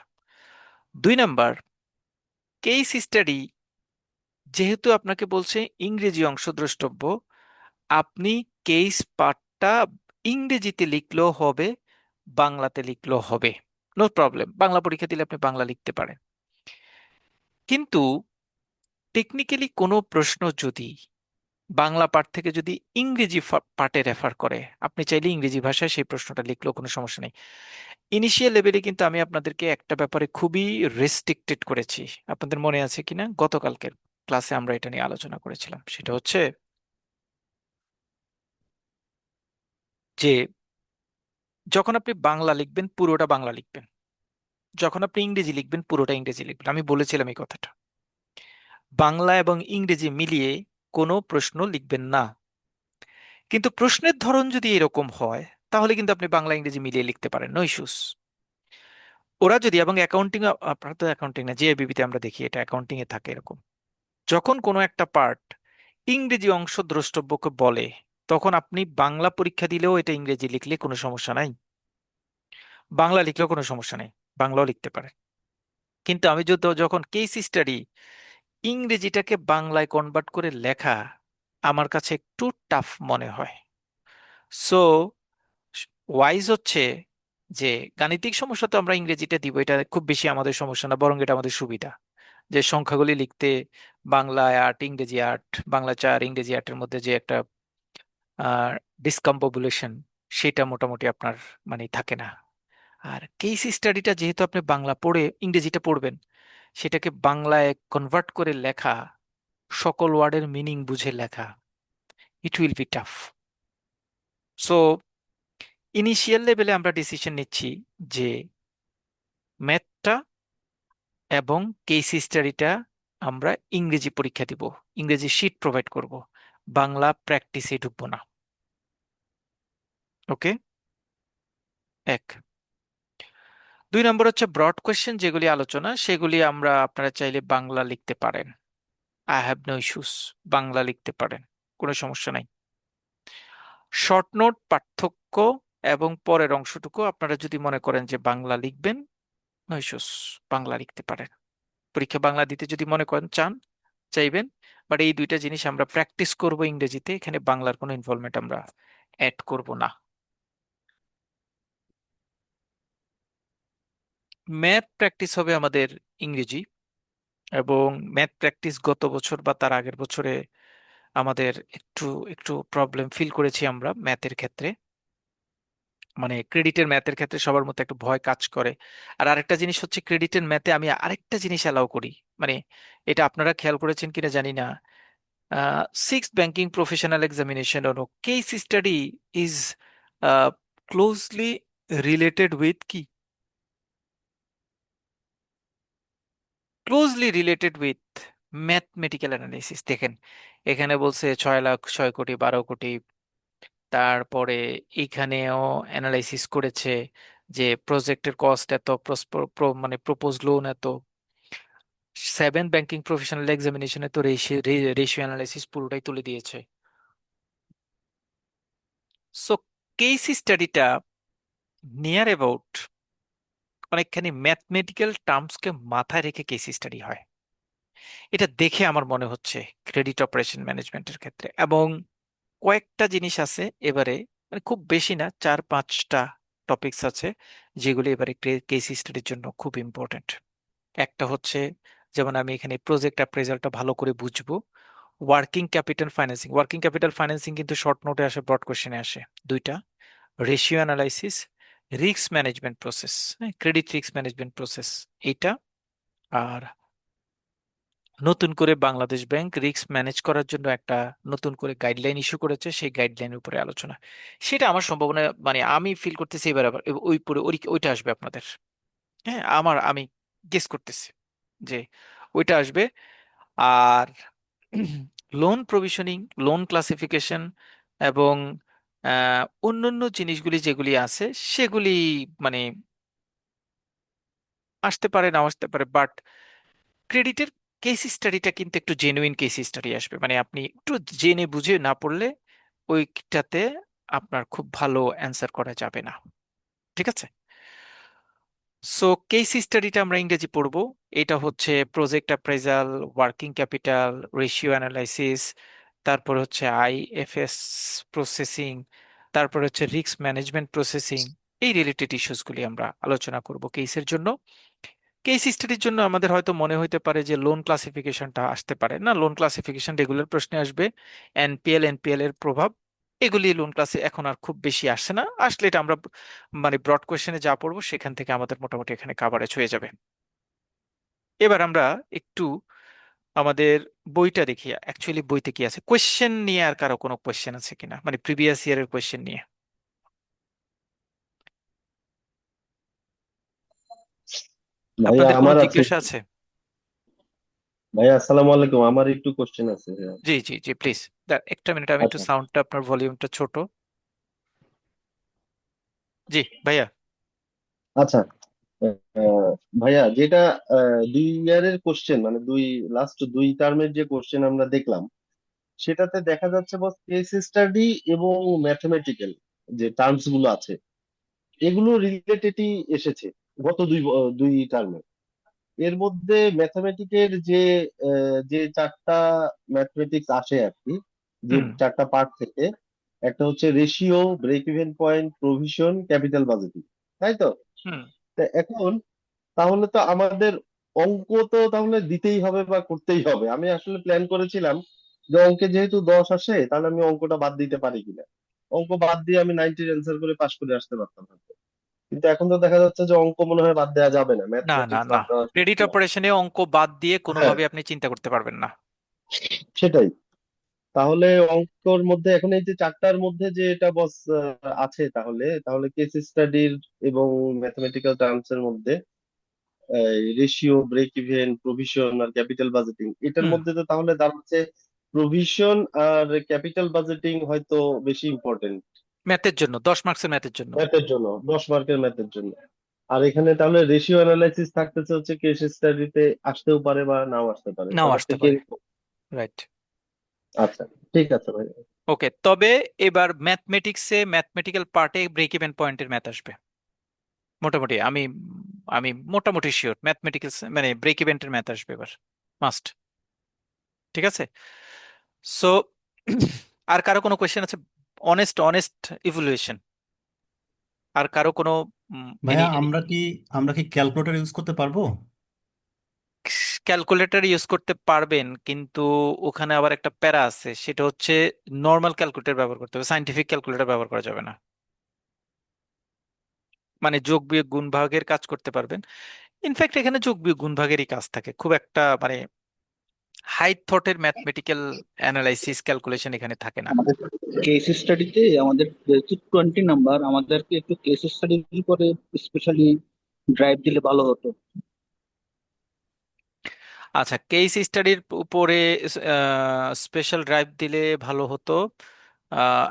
2 নাম্বার, কেস স্টাডি যেহেতু আপনাকে বলছে ইংরেজি অংশ দ্রষ্টব্য, আপনি কেস পার্টটা ইংরেজিতে লিখলেও হবে, বাংলাতে লিখলেও হবে, নো প্রবলেম। বাংলা পরীক্ষা দিলে আপনি বাংলা লিখতে পারেন। কিন্তু টেকনিক্যালি কোনো প্রশ্ন যদি বাংলা পার্ট থেকে যদি ইংরেজি পার্টে রেফার করে, আপনি চাইলে ইংরেজি ভাষায় সেই প্রশ্নটা লিখলেও কোনো সমস্যা নেই। ইনিশিয়াল লেভেলে কিন্তু আমি আপনাদেরকে একটা ব্যাপারে খুবই রেস্ট্রিক্টেড করেছি। আপনাদের মনে আছে কিনা, গতকালকের ক্লাসে আমরা এটা নিয়ে আলোচনা করেছিলাম। সেটা হচ্ছে যে যখন আপনি বাংলা লিখবেন পুরোটা বাংলা লিখবেন, যখন আপনি ইংরেজি লিখবেন পুরোটা ইংরেজি লিখবেন। আমি বলেছিলাম এই কথাটা। বাংলা এবং ইংরেজি মিলিয়ে কোনো প্রশ্ন লিখবেন না। কিন্তু প্রশ্নের ধরন যদি এরকম হয় তাহলে কিন্তু আপনি বাংলা ইংরেজি মিলিয়ে লিখতে পারেন, নো ইস্যুস। ওরা যদি, এবং অ্যাকাউন্টিং, আপনারা তো অ্যাকাউন্টিং না, জেএবিবিতে আমরা দেখি এটা অ্যাকাউন্টিং এ থাকে এরকম, যখন কোনো একটা পার্ট ইংরেজি অংশ দ্রষ্টব্যকে বলে তখন আপনি বাংলা পরীক্ষা দিলেও এটা ইংরেজি লিখলে কোনো সমস্যা নাই, বাংলা লিখলেও কোনো সমস্যা নেই, বাংলাও লিখতে পারে। কিন্তু আমি যদি যখন কেস স্টাডি ইংরেজিটাকে বাংলায় কনভার্ট করে লেখা আমার কাছে একটু টাফ মনে হয়। সো ওয়াইজ হচ্ছে যে গাণিতিক সমস্যা তো আমরা ইংরেজিতে দিব, এটা খুব বেশি আমাদের সমস্যা না, বরং এটা আমাদের সুবিধা। যে সংখ্যাগুলি লিখতে বাংলায় 8 ইংরেজি 8, বাংলা 4 ইংরেজি 8-এর মধ্যে যে একটা ডিসকম্পোবুলেশন, সেটা মোটামুটি আপনার মানে থাকে না। আর কেস স্টাডিটা যেহেতু আপনি বাংলা পড়ে ইংরেজিটা পড়বেন, সেটাকে বাংলায় কনভার্ট করে লেখা, সকল ওয়ার্ডের মিনিং বুঝে লেখা, it will be tough. So initial লেভেলে আমরা ডিসিশন নিচ্ছি যে ম্যাথটা এবং কেস স্টাডিটা আমরা ইংরেজি পরীক্ষা দিব, ইংরেজি শিট প্রোভাইড করব, বাংলা প্র্যাকটিসে ঢুকবো না। ওকে, 1। 2 নম্বর হচ্ছে ব্রড কোয়েশ্চেন, যেগুলি আলোচনা সেগুলি আমরা, আপনারা চাইলে বাংলা লিখতে পারেন, I have no issues, Bangla লিখতে পারেন, কোনো সমস্যা নাই। শর্ট নোট, পার্থক্য এবং পরের অংশটুকু আপনারা যদি মনে করেন যে বাংলা লিখবেন, নো ইস্যুস, বাংলা লিখতে পারেন। পরীক্ষা বাংলা দিতে যদি মনে করেন চাইবেন, বাট এই দুইটা জিনিস আমরা প্র্যাকটিস করব ইংরেজিতে, এখানে বাংলার কোনো ইনভলভমেন্ট আমরা অ্যাড করব না। ম্যাথ প্র্যাকটিস হবে আমাদের ইংরেজি, এবং ম্যাথ প্র্যাকটিস গত বছর বা তার আগের বছরে আমাদের একটু একটু প্রবলেম ফিল করেছি আমরা ম্যাথের ক্ষেত্রে, মানে ক্রেডিটের ম্যাথের ক্ষেত্রে সবার মধ্যে একটা ভয় কাজ করে। আর আরেকটা জিনিস হচ্ছে ক্রেডিটের ম্যাথে আমি আরেকটা জিনিস অ্যালাউ করি, মানে এটা আপনারা খেয়াল করেছেন কিনা জানি না, সিক্স ব্যাংকিং প্রফেশনাল এক্সামিনেশন ও case study is closely related with কি, closely related with mathematical analysis. দেখেন এখানে বলছে 6 লাখ, 6 কোটি, 12 কোটি। তারপরে এখানেও অ্যানালাইসিস করেছে যে প্রজেক্টের কস্ট এত, মানে প্রপোজ লোন এত। সেভেন ব্যাংকিং প্রফেশনাল এক্সামিনেশনে তো রেশিও অ্যানালাইসিস পুরোটাই তুলে দিয়েছে। সো কেস স্টাডিটা নিয়ার অ্যাবাউট অনেকখানি ম্যাথমেটিক্যাল টার্মসকে মাথায় রেখে কেস স্টাডি হয়, এটা দেখে আমার মনে হচ্ছে ক্রেডিট অপারেশন ম্যানেজমেন্টের ক্ষেত্রে। এবং কয়েকটা জিনিস আছে এবারে, মানে খুব বেশি না, 4-5টা টপিকস আছে যেগুলি এবারে কেস স্টাডির জন্য খুব ইম্পর্টেন্ট। একটা হচ্ছে, যেমন আমি এখানে প্রজেক্ট অ্যাপ্রেজালটা ভালো করে বুঝবো। Working capital financing, working capital financing কিন্তু শর্ট নোটে আসে, ব্রড কোশ্চেনে আসে 2টা। Ratio analysis, risk management process, credit risk management process এইটা। আর নতুন করে বাংলাদেশ ব্যাংক রিস্ক ম্যানেজ করার জন্য একটা নতুন করে গাইডলাইন ইস্যু করেছে, সেই গাইডলাইনের উপরে আলোচনা। সেটা আমার সম্ভাবনা, মানে আমি ফিল করতেছি এবার আবার ওই পরে ওইটা আসবে আপনাদের। হ্যাঁ, আমি গেস করতেছি যে ওইটা আসবে। আর লোন প্রভিশনিং, লোন ক্লাসিফিকেশন এবং অন্যান্য জিনিসগুলি যেগুলি আছে সেগুলি মানে আসতে পারে না আসতে পারে, বাট ক্রেডিটের কেস স্টাডিটা কিন্তু একটু জেনুইন কেস স্টাডি আসবে, মানে আপনি একটু জেনে বুঝে না পড়লে ওইটাতে আপনার খুব ভালো অ্যান্সার করা যাবে না। ঠিক আছে, সো কেস স্টাডিটা আমরা ইংরেজি পড়বো। এটা হচ্ছে project appraisal, working capital, ratio analysis, তারপর হচ্ছে আইএফএস প্রসেসিং, তারপর হচ্ছে রিস্ক ম্যানেজমেন্ট প্রসেসিং। এই রিলেটেড ইস্যুসগুলি আমরা আলোচনা করব কেসের জন্য। কেস স্টাডির জন্য আমাদের হয়তো মনে হইতে পারে যে লোন ক্লাসিফিকেশনটা আসতে পারে না, লোন ক্লাসিফিকেশন রেগুলার প্রশ্নে আসবে। এনপিএল এর প্রভাব, এগুলি লোন ক্লাসে এখন আর খুব বেশি আসছে না, আসলে এটা আমরা মানে ব্রড কোয়েশ্চেনে যা পড়বো সেখান থেকে আমাদের মোটামুটি এখানে কাভারেজ হয়ে যাবে। এবার আমরা একটু আমাদের বইটা দেখি, অ্যাকচুয়ালি বইতে কি আছে, কোয়েশ্চেন নিয়ে আর কারো কোনো কোয়েশ্চেন আছে কিনা, মানে প্রিভিয়াস ইয়ারের কোয়েশ্চেন নিয়ে ভাইয়া আপনাদের কোনো আমার আছে। জিজ্ঞাসা আছে? ভাইয়া আসসালামু আলাইকুম, আমার একটু কোশ্চেন আছে ভাইয়া। জি জি জি, প্লিজ। একটা মিনিট, আমি একটু আচ্ছা। সাউন্ডটা, আপনার ভলিউমটা ছোট। জি ভাইয়া। আচ্ছা। ভাইয়া যেটা দুই ইয়ারের কোশ্চেন, মানে লাস্ট দুই টার্মের যে কোশ্চেন আমরা দেখলাম, সেটাতে দেখা যাচ্ছে বস কেস স্টাডি এবং ম্যাথমেটিক্যাল যে টার্মস গুলো আছে, এগুলো রিলেটেডই এসেছে গত দুই টার্মে। এর মধ্যে ম্যাথমেটিকের যে চারটা ম্যাথমেটিক্স আসে আর কি, যে হুম চারটা পার্ট থেকে, একটা হচ্ছে ratio, break even point, provision, capital budgeting, তাই তো? হুম। তা এখন তাহলে তো আমাদের অঙ্ক তো তাহলে দিতেই হবে বা করতেই হবে। আমি আসলে প্ল্যান করেছিলাম যে অঙ্কে যেহেতু 10 আসে, তাহলে আমি অঙ্কটা বাদ দিতে পারি কিনা, অঙ্ক বাদ দিয়ে আমি 90 অ্যান্সার করে পাশ করে আসতে পারতাম হয়তো। কিন্তু এখন তো দেখা যাচ্ছে যে অঙ্ক মনে হয় বাদ দেওয়া যাবে না, না না ম্যাথমেটিক্স না, বাদ দেওয়া ক্রেডিট যাবে না। অপারেশনে অঙ্ক বাদ দিয়ে হ্যাঁ, কোনোভাবে আপনি চিন্তা করতে পারবেন না। সেটাই। তাহলে অঙ্কর মধ্যে এখন এই যে চারটার মধ্যে যে এটা বস আছে, তাহলে তাহলে কেস স্টাডির এবং ম্যাথমেটিক্যাল টার্মস এর মধ্যে রেশিও, ব্রেক ইভেন, প্রভিশন আর ক্যাপিটাল বাজেটিং, এটার হুম, মধ্যে তো তাহলে দাঁড়াচ্ছে প্রভিশন আর ক্যাপিটাল বাজেটিং হয়তো বেশি ইম্পর্টেন্ট ম্যাথের জন্য, 10 মার্কসের ম্যাথের জন্য। ম্যাথের জন্য, 10 মার্কের ম্যাথের জন্য। আর এখানে তাহলে রেশিও অ্যানালাইসিস থাকতেছে হচ্ছে কেস স্টাডিতে, আসতেও পারে বা নাও আসতে পারে, নাও ব্যাপারটা আসতে কি পারে। এরকম? রাইট। আচ্ছা, ঠিক আছে ভাই। ওকে, তবে এবার ম্যাথমেটিক্সে ম্যাথমেটিক্যাল পার্টে ব্রেক ইভেন পয়েন্টের ম্যাথ আসবে মোটামুটি। আমি মোটামুটি শিওর ম্যাথমেটিক্যাল মানে ব্রেক ইভেন্টের ম্যাথ আসবে এবার, মাস্ট। ঠিক আছে, সো আর কারো কোনো কোয়েশ্চেন আছে? Honest honest evaluation. আর কারো কোনো এনি ভাইয়া এনি আমরা কি ক্যালকুলেটর ইউজ করতে পারবো? ক্যালকুলেটর ইউজ করতে পারবেন, কিন্তু ওখানে আবার একটা প্যারা আছে, সেটা হচ্ছে নর্মাল ক্যালকুলেটর ব্যবহার করতে হবে, সাইন্টিফিক ক্যালকুলেটর ব্যবহার করা যাবে না। মানে যোগ বিয়োগ গুণ ভাগের কাজ করতে পারবেন, ইনফ্যাক্ট এখানে যোগ বিয়োগ গুণ ভাগেরই কাজ থাকে, খুব একটা মানে হাই থটের ম্যাথমেটিক্যাল অ্যানালাইসিস ক্যালকুলেশন এখানে থাকে না। আমাদের কেস স্টাডিতে আমাদের যেহেতু 20 নাম্বার, আমাদেরকে একটু কেস স্টাডির উপরে স্পেশালি ড্রাইভ দিলে ভালো হতো। আচ্ছা, কেস স্টাডির উপরে স্পেশাল ড্রাইভ দিলে ভালো হতো।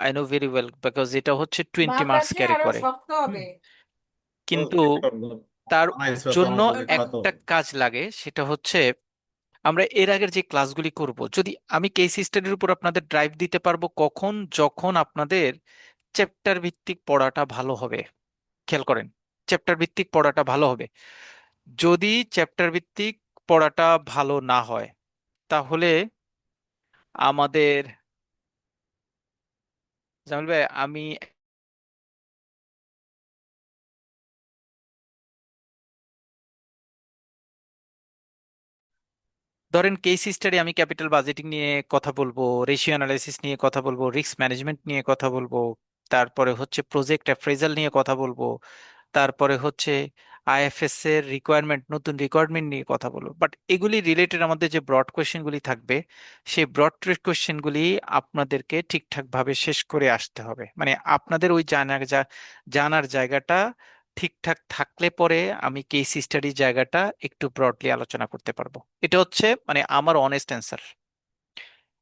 I know very well, because এটা হচ্ছে 20 মার্কস বাতাসে ক্যারি আরো করে। শক্ত হুম, হবে। কিন্তু তার জন্য একটা কাজ লাগে, সেটা হচ্ছে আমরা এর আগের যে ক্লাসগুলি করব, যদি আমি কেস স্টাডির উপর আপনাদের ড্রাইভ দিতে পারবো কখন, যখন আপনাদের চ্যাপ্টার ভিত্তিক পড়াটা ভালো হবে। খেয়াল করেন, চ্যাপ্টার ভিত্তিক পড়াটা ভালো হবে। যদি চ্যাপ্টার ভিত্তিক পড়াটা ভালো না হয়, তাহলে আমাদের, জামিল ভাই, আমি ধরেন কেস স্টাডি, আমি ক্যাপিটাল বাজেটিং নিয়ে কথা বলবো, রেশিও অ্যানালাইসিস নিয়ে কথা বলবো, রিস্ক ম্যানেজমেন্ট নিয়ে কথা বলবো, তারপরে হচ্ছে প্রজেক্ট অ্যাপ্রেজাল নিয়ে কথা বলবো, তারপরে হচ্ছে আইএফএস এর রিকোয়ারমেন্ট, নতুন রিকোয়ারমেন্ট নিয়ে কথা বলবো। বাট এগুলি রিলেটেড আমাদের যে ব্রড কোয়েশ্চেনগুলি থাকবে, সেই ব্রড কোয়েশ্চেনগুলি আপনাদেরকে ঠিকঠাক ভাবে শেষ করে আসতে হবে। মানে আপনাদের ওই জানার জায়গাটা ঠিকঠাক থাকলে পরে আমি কেস স্টাডির জায়গাটা একটু ব্রডলি আলোচনা করতে পারবো। এটা হচ্ছে মানে আমার অনেস্ট অ্যান্সার।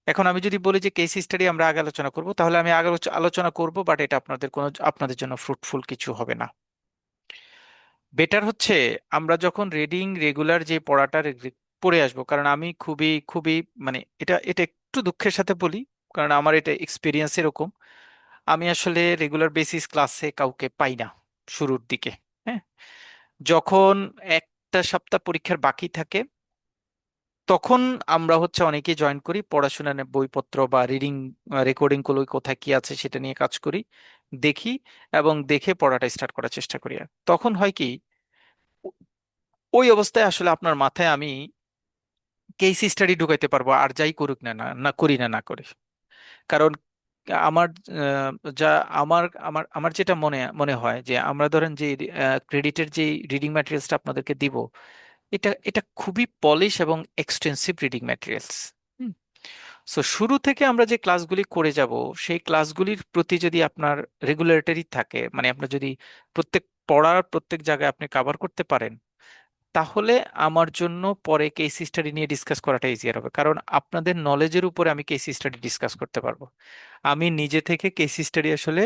এখন আমি যদি বলি যে কেস স্টাডি আমরা আগে আলোচনা করব, তাহলে আমি আগে আলোচনা করব, বাট এটা আপনাদের জন্য ফ্রুটফুল কিছু হবে না। বেটার হচ্ছে আমরা যখন রিডিং রেগুলার যে পড়াটা পড়ে আসবো, কারণ আমি খুবই খুবই মানে এটা এটা একটু দুঃখের সাথে বলি, কারণ আমার এটা এক্সপিরিয়েন্স এরকম। আমি আসলে রেগুলার বেসিস ক্লাসে কাউকে পাই না শুরুর দিকে। হ্যাঁ, যখন একটা সপ্তাহ পরীক্ষার বাকি থাকে, তখন আমরা হচ্ছে অনেকেই জয়েন করি, পড়াশোনা নিয়ে বইপত্র বা রিডিং রেকর্ডিং গুলো কোথায় কি আছে সেটা নিয়ে কাজ করি, দেখি, এবং দেখে পড়াটা স্টার্ট করার চেষ্টা করি। আর তখন হয় কি, ও- ওই অবস্থায় আসলে আপনার মাথায় আমি কেস স্টাডি ঢুকাইতে পারবো, আর যাই করুক না না না করি না না করি। কারণ আমার আহ, যা আমার আমার আমার যেটা মনে মনে হয় যে আমরা ধরেন যে ক্রেডিটের যে রিডিং ম্যাটেরিয়ালসটা আপনাদেরকে দিব, এটা এটা খুবই পলিশ এবং এক্সটেন্সিভ রিডিং ম্যাটেরিয়ালস। সো শুরু থেকে আমরা যে ক্লাসগুলি করে যাব, সেই ক্লাসগুলির প্রতি যদি আপনার রেগুলারিটি থাকে, মানে আপনার যদি প্রত্যেক পড়ার প্রত্যেক জায়গায় আপনি কভার করতে পারেন, তাহলে আমার জন্য পরে কেস স্টাডি নিয়ে ডিসকাস করাটা ইজিয়ার হবে। কারণ আপনাদের নলেজের উপরে আমি কেস স্টাডি ডিসকাস করতে পারবো। আমি নিজে থেকে কেস স্টাডি আসলে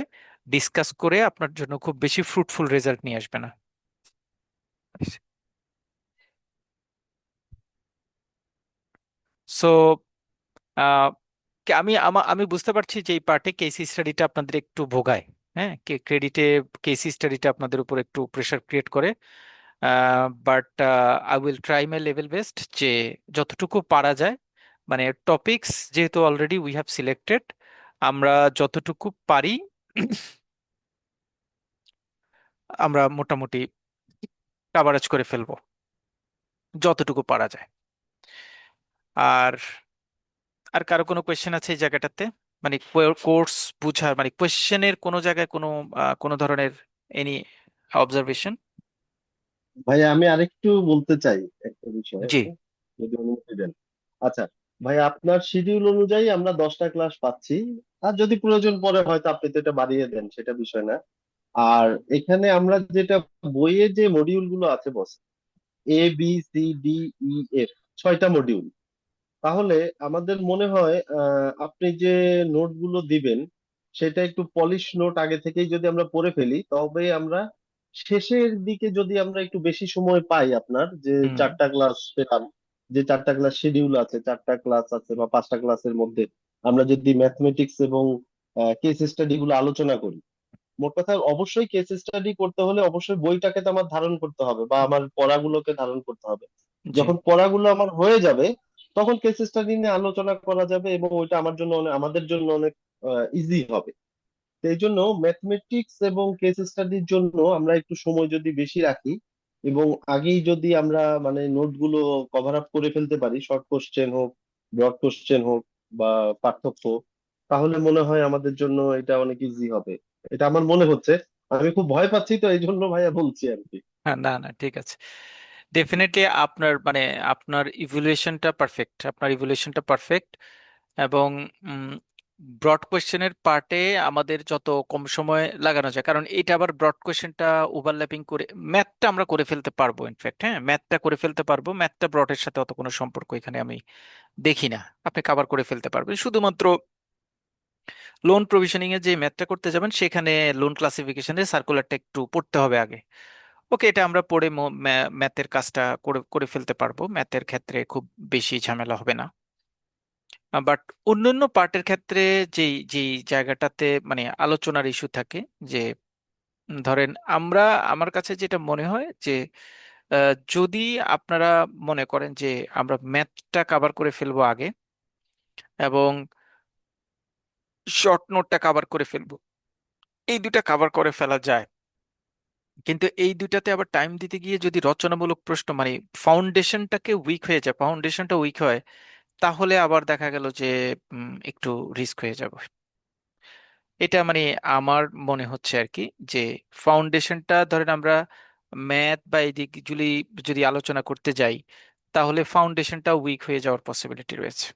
ডিসকাস করে আপনার জন্য খুব বেশি ফ্রুটফুল রেজাল্ট নিয়ে আসবে না। সো আমি বুঝতে পারছি যে এই পার্টে কেস স্টাডিটা আপনাদের একটু ভোগায়। হ্যাঁ, ক্রেডিটে কেস স্টাডিটা আপনাদের উপর একটু প্রেশার ক্রিয়েট করে। But I will try my level best যে যতটুকু পারা যায়, মানে টপিকস যেহেতু অলরেডি উই হ্যাভ সিলেক্টেড, আমরা যতটুকু পারি আমরা মোটামুটি কাভারেজ করে ফেলবো, যতটুকু পারা যায়। আর আর কারো কোনো কোয়েশ্চেন আছে এই জায়গাটাতে? মানে কোর্স বুঝার, মানে কোয়েশ্চেনের কোনো জায়গায় কোনো ধরনের এনি অবজারভেশন? ভাইয়া আমি আরেকটু বলতে চাই একটা বিষয়, জি। যদি অনুমতি দেন। আচ্ছা ভাই, আপনার শিডিউল অনুযায়ী আমরা 10টা ক্লাস পাচ্ছি, আর যদি প্রয়োজন পড়ে হয়তো আপনি তো এটা বাড়িয়ে দেন, সেটা বিষয় না। আর এখানে আমরা যেটা বইয়ে যে মডিউল গুলো আছে বস, ABCDEF, 6টা মডিউল। তাহলে আমাদের মনে হয় আপনি যে নোট গুলো দিবেন সেটা একটু পলিশ নোট আগে থেকেই যদি আমরা পড়ে ফেলি, তবে আমরা শেষের দিকে যদি আমরা একটু বেশি সময় পাই, আপনার যে হুম। 4টা ক্লাস পেলাম, যে 4টা ক্লাস শিডিউল আছে, 4টা ক্লাস আছে বা 5টা ক্লাসের মধ্যে আমরা যদি ম্যাথমেটিক্স এবং কেস স্টাডি গুলো আলোচনা করি। মোট কথা অবশ্যই কেস স্টাডি করতে হলে অবশ্যই বইটাকে তো আমার ধারণ করতে হবে বা আমার পড়াগুলোকে ধারণ করতে হবে। জি। যখন পড়াগুলো আমার হয়ে যাবে, তখন কেস স্টাডি নিয়ে আলোচনা করা যাবে এবং ওইটা আমার জন্য আমাদের জন্য অনেক ইজি হবে। তো এই জন্য ম্যাথমেটিক্স এবং কেস স্টাডির জন্য আমরা একটু সময় যদি বেশি রাখি এবং আগেই যদি আমরা মানে নোটগুলো কভার আপ করে ফেলতে পারি, শর্ট কোশ্চেন হোক, ব্রড কোশ্চেন হোক বা পার্থক্য, তাহলে মনে হয় আমাদের জন্য এটা অনেক ইজি হবে। এটা আমার মনে হচ্ছে। আমি খুব ভয় পাচ্ছি, তো এই জন্য ভাইয়া বলছি আর কি। হ্যাঁ, না না, ঠিক আছে। ডেফিনেটলি আপনার মানে আপনার ইভ্যালুয়েশনটা পারফেক্ট। এবং ব্রড কোয়েশ্চেনের পার্টে আমাদের যত কম সময় লাগানো যায়, কারণ এটা আবার ব্রড কোয়েশ্চেনটা ওভারল্যাপিং করে ম্যাথটা আমরা করে ফেলতে পারবো। ইনফ্যাক্ট হ্যাঁ, ম্যাথটা করে ফেলতে পারবো, ম্যাথটা ব্রডের সাথে অত কোনো সম্পর্ক এখানে আমি দেখি না। আপনি কভার করে ফেলতে পারবেন, শুধুমাত্র লোন প্রভিশনিং এ যে ম্যাথটা করতে যাবেন সেখানে লোন ক্লাসিফিকেশনের সার্কুলারটা একটু পড়তে হবে আগে। ওকে, এটা আমরা পড়ে ম্যাথের কাজটা করে করে ফেলতে পারবো, ম্যাথের ক্ষেত্রে খুব বেশি ঝামেলা হবে না। বাট অন্যান্য পার্টের ক্ষেত্রে যেই যেই জায়গাটাতে মানে আলোচনার ইস্যু থাকে, যে ধরেন আমার কাছে যেটা মনে হয় যে যদি আপনারা মনে করেন যে আমরা ম্যাথটা কভার করে ফেলবো আগে এবং শর্ট নোটটা কভার করে ফেলবো, এই দুটা কভার করে ফেলা যায়। কিন্তু এই দুইটাতে আবার টাইম দিতে গিয়ে যদি রচনামূলক প্রশ্ন মানে ফাউন্ডেশনটাকে উইক হয়ে যায়, ফাউন্ডেশনটা উইক হয়, তাহলে আবার দেখা গেল যে একটু রিস্ক হয়ে যাবে। এটা মানে আমার মনে হচ্ছে আর কি, যে ফাউন্ডেশনটা ধরেন আমরা ম্যাথ বা এদিক যদি যদি আলোচনা করতে যাই, তাহলে ফাউন্ডেশনটা উইক হয়ে যাওয়ার পসিবিলিটি রয়েছে,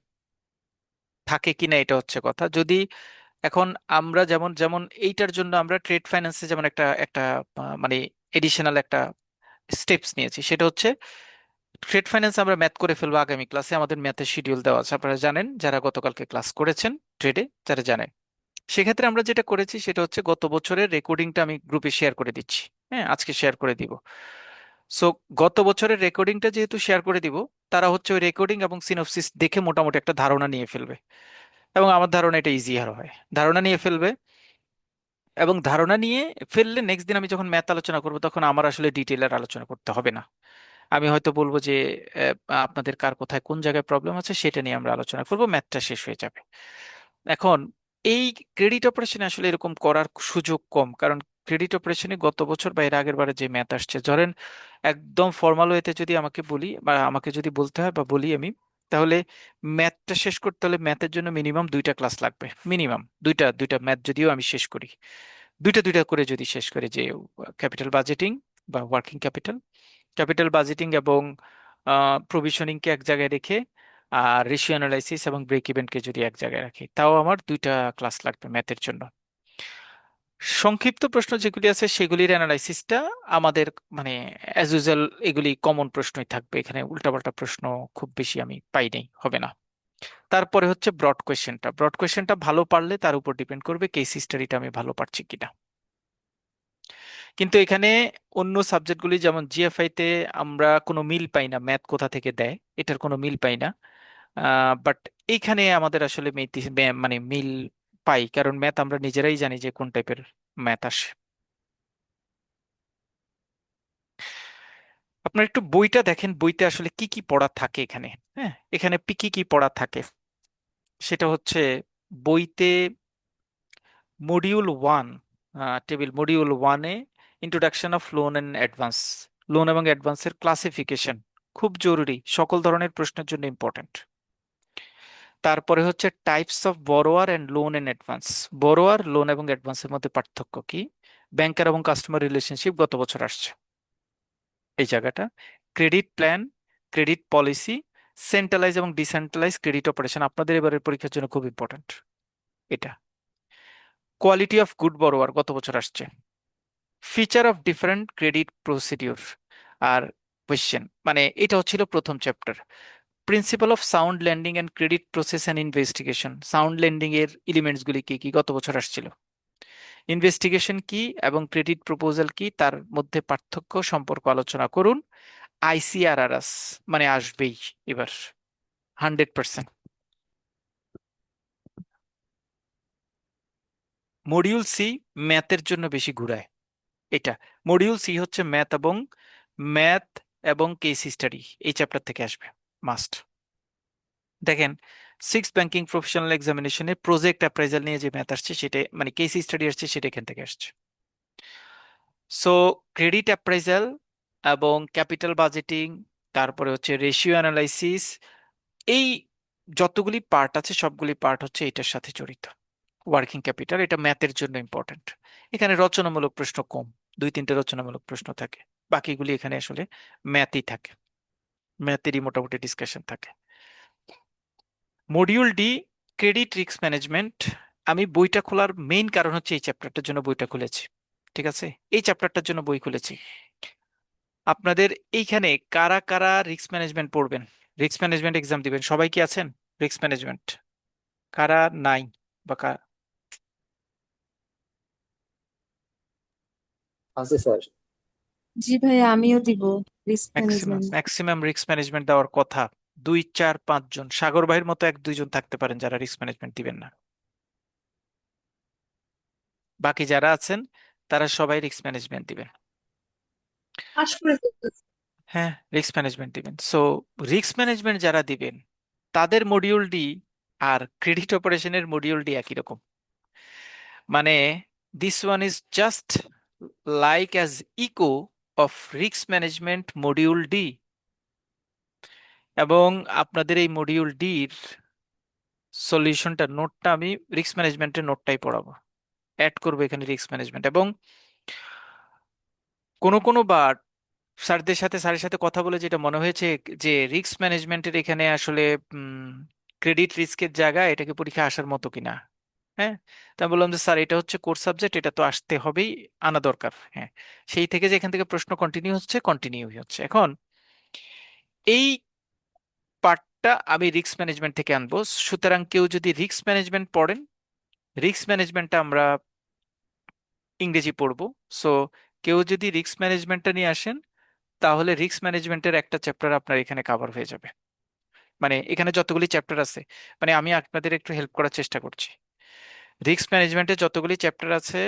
থাকে কিনা এটা হচ্ছে কথা। যদি এখন আমরা যেমন যেমন এইটার জন্য আমরা ট্রেড ফাইন্যান্সে যেমন একটা একটা মানে এডিশনাল একটা স্টেপস নিয়েছি, সেটা হচ্ছে ট্রেড ফাইন্যান্স আমরা ম্যাথ করে ফেলবো আগামী ক্লাসে। আমাদের ম্যাথের শিডিউল দেওয়া আছে, আপনারা জানেন যারা গতকালকে ক্লাস করেছেন ট্রেডে, তারা জানেন। সেক্ষেত্রে আমরা যেটা করেছি সেটা হচ্ছে গত বছরের রেকর্ডিংটা আমি গ্রুপে শেয়ার করে দিচ্ছি। হ্যাঁ, আজকে শেয়ার করে দিব। সো গত বছরের রেকর্ডিংটা যেহেতু শেয়ার করে দিব, তারা হচ্ছে ওই রেকর্ডিং এবং সিনপসিস দেখে মোটামুটি একটা ধারণা নিয়ে ফেলবে, এবং আমার ধারণা এটা ইজিয়ার হয়, ধারণা নিয়ে ফেলবে। এবং ধারণা নিয়ে ফেললে নেক্সট দিন আমি যখন ম্যাথ আলোচনা করবো, তখন আমার আসলে ডিটেইলার আলোচনা করতে হবে না। আমি হয়তো বলবো যে আপনাদের কার কোথায় কোন জায়গায় প্রবলেম আছে সেটা নিয়ে আমরা আলোচনা করবো, ম্যাথটা শেষ হয়ে যাবে। এখন এই ক্রেডিট অপারেশনে আসলে এরকম করার সুযোগ কম, কারণ ক্রেডিট অপারেশনে গত বছর বা এর আগের বারে যে ম্যাথ আসছে, ধরেন একদম ফর্মাল ওয়েতে যদি আমাকে বলি বা আমাকে যদি বলতে হয় বা বলি আমি, তাহলে ম্যাথটা শেষ করতে হলে ম্যাথের জন্য মিনিমাম দুইটা ক্লাস লাগবে, মিনিমাম দুইটা দুইটা ম্যাথ যদিও আমি শেষ করি, দুইটা দুইটা করে যদি শেষ করি, যে ক্যাপিটাল বাজেটিং বা ওয়ার্কিং ক্যাপিটাল, ক্যাপিটাল বাজেটিং এবং প্রভিশনিংকে এক জায়গায় রেখে, আর রেশিও অ্যানালাইসিস এবং ব্রেক ইভেনকে যদি এক জায়গায় রাখি, তাও আমার দুইটা ক্লাস লাগবে ম্যাথের জন্য। সংক্ষিপ্ত প্রশ্ন যেগুলি আছে সেগুলির অ্যানালাইসিসটা আমাদের মানে অ্যাজ ইউজুয়াল এগুলি কমন প্রশ্নই থাকবে, এখানে উল্টাপাল্টা প্রশ্ন খুব বেশি আমি পাই নাই, হবে না। তারপরে হচ্ছে ব্রড কোয়েশ্চেনটা, ব্রড কোয়েশ্চেনটা ভালো পারলে তার উপর ডিপেন্ড করবে কেস হিস্টারিটা আমি ভালো পারছি কিনা। কিন্তু এখানে অন্য সাবজেক্টগুলি যেমন জিএফআই তে আমরা কোনো মিল পাই না, ম্যাথ কোথা থেকে দেয় এটার কোনো মিল পাই না। বাট এইখানে আমাদের আসলে মানে মিল পাই, কারণ ম্যাথ আমরা নিজেরাই জানি যে কোন টাইপের ম্যাথ আসে। আপনার একটু বইটা দেখেন, বইতে আসলে কি কি পড়া থাকে এখানে। হ্যাঁ, এখানে কি কি পড়া থাকে সেটা হচ্ছে বইতে মডিউল 1, টেবিল মডিউল 1-এ introduction of loan and advance, loan এবং অ্যাডভান্সের ক্লাসিফিকেশন খুব জরুরি, সকল ধরনের প্রশ্নের জন্য ইম্পর্টেন্ট। তারপরে হচ্ছে types of borrower and loan and advance, borrower loan এবং অ্যাডভান্সের মধ্যে পার্থক্য কি, ব্যাংকার এবং কাস্টমার রিলেশনশিপ গত বছর আসছে এই জায়গাটা, credit plan, credit policy, centralise এবং ডিসেন্ট্রালাইজ ক্রেডিট অপারেশন আপনাদের এবারের পরীক্ষার জন্য খুব ইম্পর্টেন্ট এটা। কোয়ালিটি অফ গুড বরোয়ার গত বছর আসছে, feature of different credit procedure, আর কোয়েশ্চেন মানে এটা হচ্ছিল প্রথম chapter. Principle of sound lending and credit process and investigation, sound lending এর এলিমেন্টস গুলি কি কি গত বছর আসছিল, ইনভেস্টিগেশন কি এবং ক্রেডিট প্রপোজাল কি তার মধ্যে পার্থক্য সম্পর্ক আলোচনা করুন। আইসিআরআরএস মানে আসবেই এবার 100%। মডিউল সি ম্যাথের জন্য বেশি ঘুরায় এটা, মডিউল সি হচ্ছে ম্যাথ এবং কেস হিস্টারি, এই চ্যাপ্টার থেকে আসবে মাস্ট। দেখেন 6 ব্যাংকিং প্রফেশনাল এক্সামিনেশনে প্রজেক্ট অ্যাপ্রাইজাল নিয়ে যে ম্যাথ আসছে সেটা মানে কেস স্টাডি আসছে, সেটা এখান থেকে আসছে। সো ক্রেডিট অ্যাপ্রাইজাল এবং ক্যাপিটাল বাজেটিং, তারপরে হচ্ছে রেশিও অ্যানালাইসিস, এই যতগুলি পার্ট আছে সবগুলি পার্ট হচ্ছে এটার সাথে জড়িত। ওয়ার্কিং ক্যাপিটাল এটা ম্যাথের জন্য ইম্পর্টেন্ট, এখানে রচনামূলক প্রশ্ন কম, দুই তিনটে রচনামূলক প্রশ্ন থাকে, বাকিগুলি এখানে আসলে ম্যাথই থাকে, ম্যাথেরই মোটামুটি ডিসকাশন থাকে। Module D credit risk management, আমি বইটা খোলার মেইন কারণ হচ্ছে এই চ্যাপ্টারটার জন্য বইটা খুলেছি, ঠিক আছে, এই চ্যাপ্টারটার জন্য বই খুলেছি। আপনাদের এইখানে কারা কারা রিস্ক ম্যানেজমেন্ট পড়বেন, রিস্ক ম্যানেজমেন্ট এক্সাম দিবেন, সবাই কি আছেন রিস্ক ম্যানেজমেন্ট, কারা নাই বা আছে স্যার। জি ভাইয়া, আমিও দিব risk maximum management. Maximum risk management দেওয়ার কথা 2 4 5 জন, সাগর ভাইয়ের মতো 1 2 জন থাকতে পারেন যারা রিস্ক ম্যানেজমেন্ট দিবেন না, বাকি যারা আছেন তারা সবাই রিস্ক ম্যানেজমেন্ট দিবেন। পাশ করে ফেলতেছে। হ্যাঁ, রিস্ক ম্যানেজমেন্ট দিবেন। সো রিস্ক ম্যানেজমেন্ট যারা দিবেন তাদের মডিউল ডি আর ক্রেডিট অপারেশনের মডিউল ডি একই রকম, মানে this one is just like as echo of risk management module D. এবং আপনাদের এই মডিউল ডির সলিউশনটা নোটটা আমি রিস্ক ম্যানেজমেন্টের নোটটাই পড়াবো, অ্যাড করবো এখানে রিস্ক ম্যানেজমেন্ট। এবং কোনো কোনো বার স্যারের সাথে কথা বলে যেটা মনে হয়েছে যে রিস্ক ম্যানেজমেন্টের এখানে আসলে ক্রেডিট রিস্কের জায়গায় এটাকে পরীক্ষা আসার মতো কিনা। হ্যাঁ, তা আমি বললাম যে স্যার এটা হচ্ছে কোর সাবজেক্ট, এটা তো আসতে হবেই, আনা দরকার। হ্যাঁ, সেই থেকে যে এখান থেকে প্রশ্ন কন্টিনিউ হচ্ছে এখন এই পার্টটা আমি রিস্ক ম্যানেজমেন্ট থেকে আনবো। সুতরাং কেউ যদি রিস্ক ম্যানেজমেন্ট পড়েন, রিস্ক ম্যানেজমেন্টটা আমরা ইংরেজি পড়বো। সো কেউ যদি রিস্ক ম্যানেজমেন্টটা নিয়ে আসেন, তাহলে রিস্ক ম্যানেজমেন্টের একটা চ্যাপ্টার আপনার এখানে কভার হয়ে যাবে। মানে এখানে যতগুলি চ্যাপ্টার আছে, মানে আমি আপনাদের একটু হেল্প করার চেষ্টা করছি। রিস্ক ম্যানেজমেন্টে যতগুলি চ্যাপ্টার আছে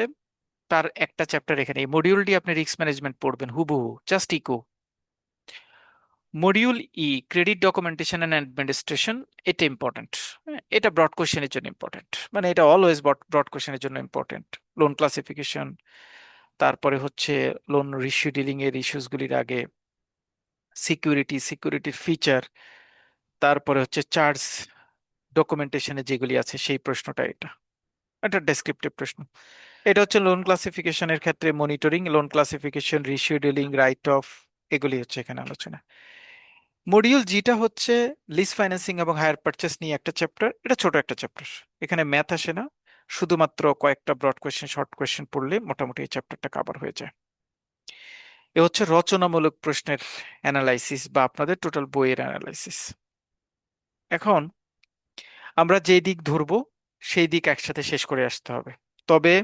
তার একটা চ্যাপ্টার এখানে, এই মডিউলটি আপনি রিস্ক ম্যানেজমেন্ট পড়বেন হুবহু, just echo. Module E credit documentation and administration, এটা ইম্পর্টেন্ট। এটা ব্রড কোশ্চেনের জন্য ইম্পর্টেন্ট, মানে এটা অলওয়েজ ব্রড কোশ্চেনের জন্য ইম্পর্টেন্ট। লোন ক্লাসিফিকেশন, তারপরে হচ্ছে লোন রিস্যু ডিলিং এর ইস্যুসগুলির আগে সিকিউরিটির ফিচার, তারপরে হচ্ছে চার্জ ডকুমেন্টেশনে যেগুলি আছে সেই প্রশ্নটা, এটা একটা ডেসক্রিপটিভ প্রশ্ন। এটা হচ্ছে লোন ক্লাসিফিকেশনের ক্ষেত্রে monitoring, loan classification, rescheduling, right of, এগুলি হচ্ছে এখানে আলোচনা। মডিউল জিটা হচ্ছে লিজ ফাইন্যান্সিং এবং হায়ার পারচেস নিয়ে একটা চ্যাপ্টার, এটা ছোট একটা চ্যাপ্টার, এখানে ম্যাথ আসে না, শুধুমাত্র কয়েকটা ব্রড কোয়েশ্চেন শর্ট কোয়েশ্চেন পড়লে মোটামুটি এই চ্যাপ্টারটা কভার হয়ে যায়। এ হচ্ছে রচনামূলক প্রশ্নের অ্যানালাইসিস বা আপনাদের টোটাল বইয়ের অ্যানালাইসিস। এখন আমরা যে দিক ধরবো সেই দিক একসাথে শেষ করে আসতে হবে। তবে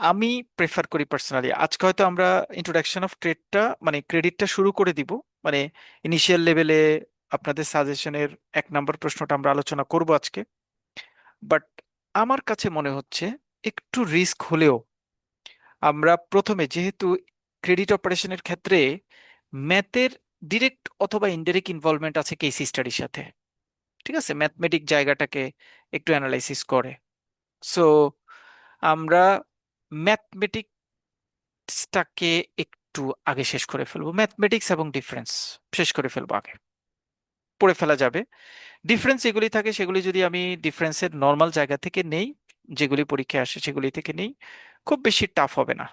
আমি প্রেফার করি পার্সোনালি, আজকে হয়তো আমরা ইন্ট্রোডাকশন অফ ট্রেডটা মানে ক্রেডিটটা শুরু করে দিব, মানে ইনিশিয়াল লেভেলে আপনাদের সাজেশনের 1 নম্বর প্রশ্নটা আমরা আলোচনা করব আজকে। বাট আমার কাছে মনে হচ্ছে একটু রিস্ক হলেও আমরা প্রথমে, যেহেতু ক্রেডিট অপারেশনের ক্ষেত্রে ম্যাথের ডিরেক্ট অথবা ইনডাইরেক্ট ইনভলভমেন্ট আছে কেস স্টাডির সাথে, ঠিক আছে, ম্যাথমেটিক জায়গাটাকে একটু অ্যানালাইসিস করে। সো আমরা ম্যাথমেটিক্সটাকে একটু আগে শেষ করে ফেলবো, ম্যাথমেটিক্স এবং ডিফারেন্স শেষ করে ফেলবো আগে, পড়ে ফেলা যাবে। ডিফারেন্স যেগুলি থাকে সেগুলি যদি আমি ডিফারেন্সের নর্মাল জায়গা থেকে নেই, যেগুলি পরীক্ষায় আসে সেগুলি থেকে নেই, খুব বেশি টাফ হবে না,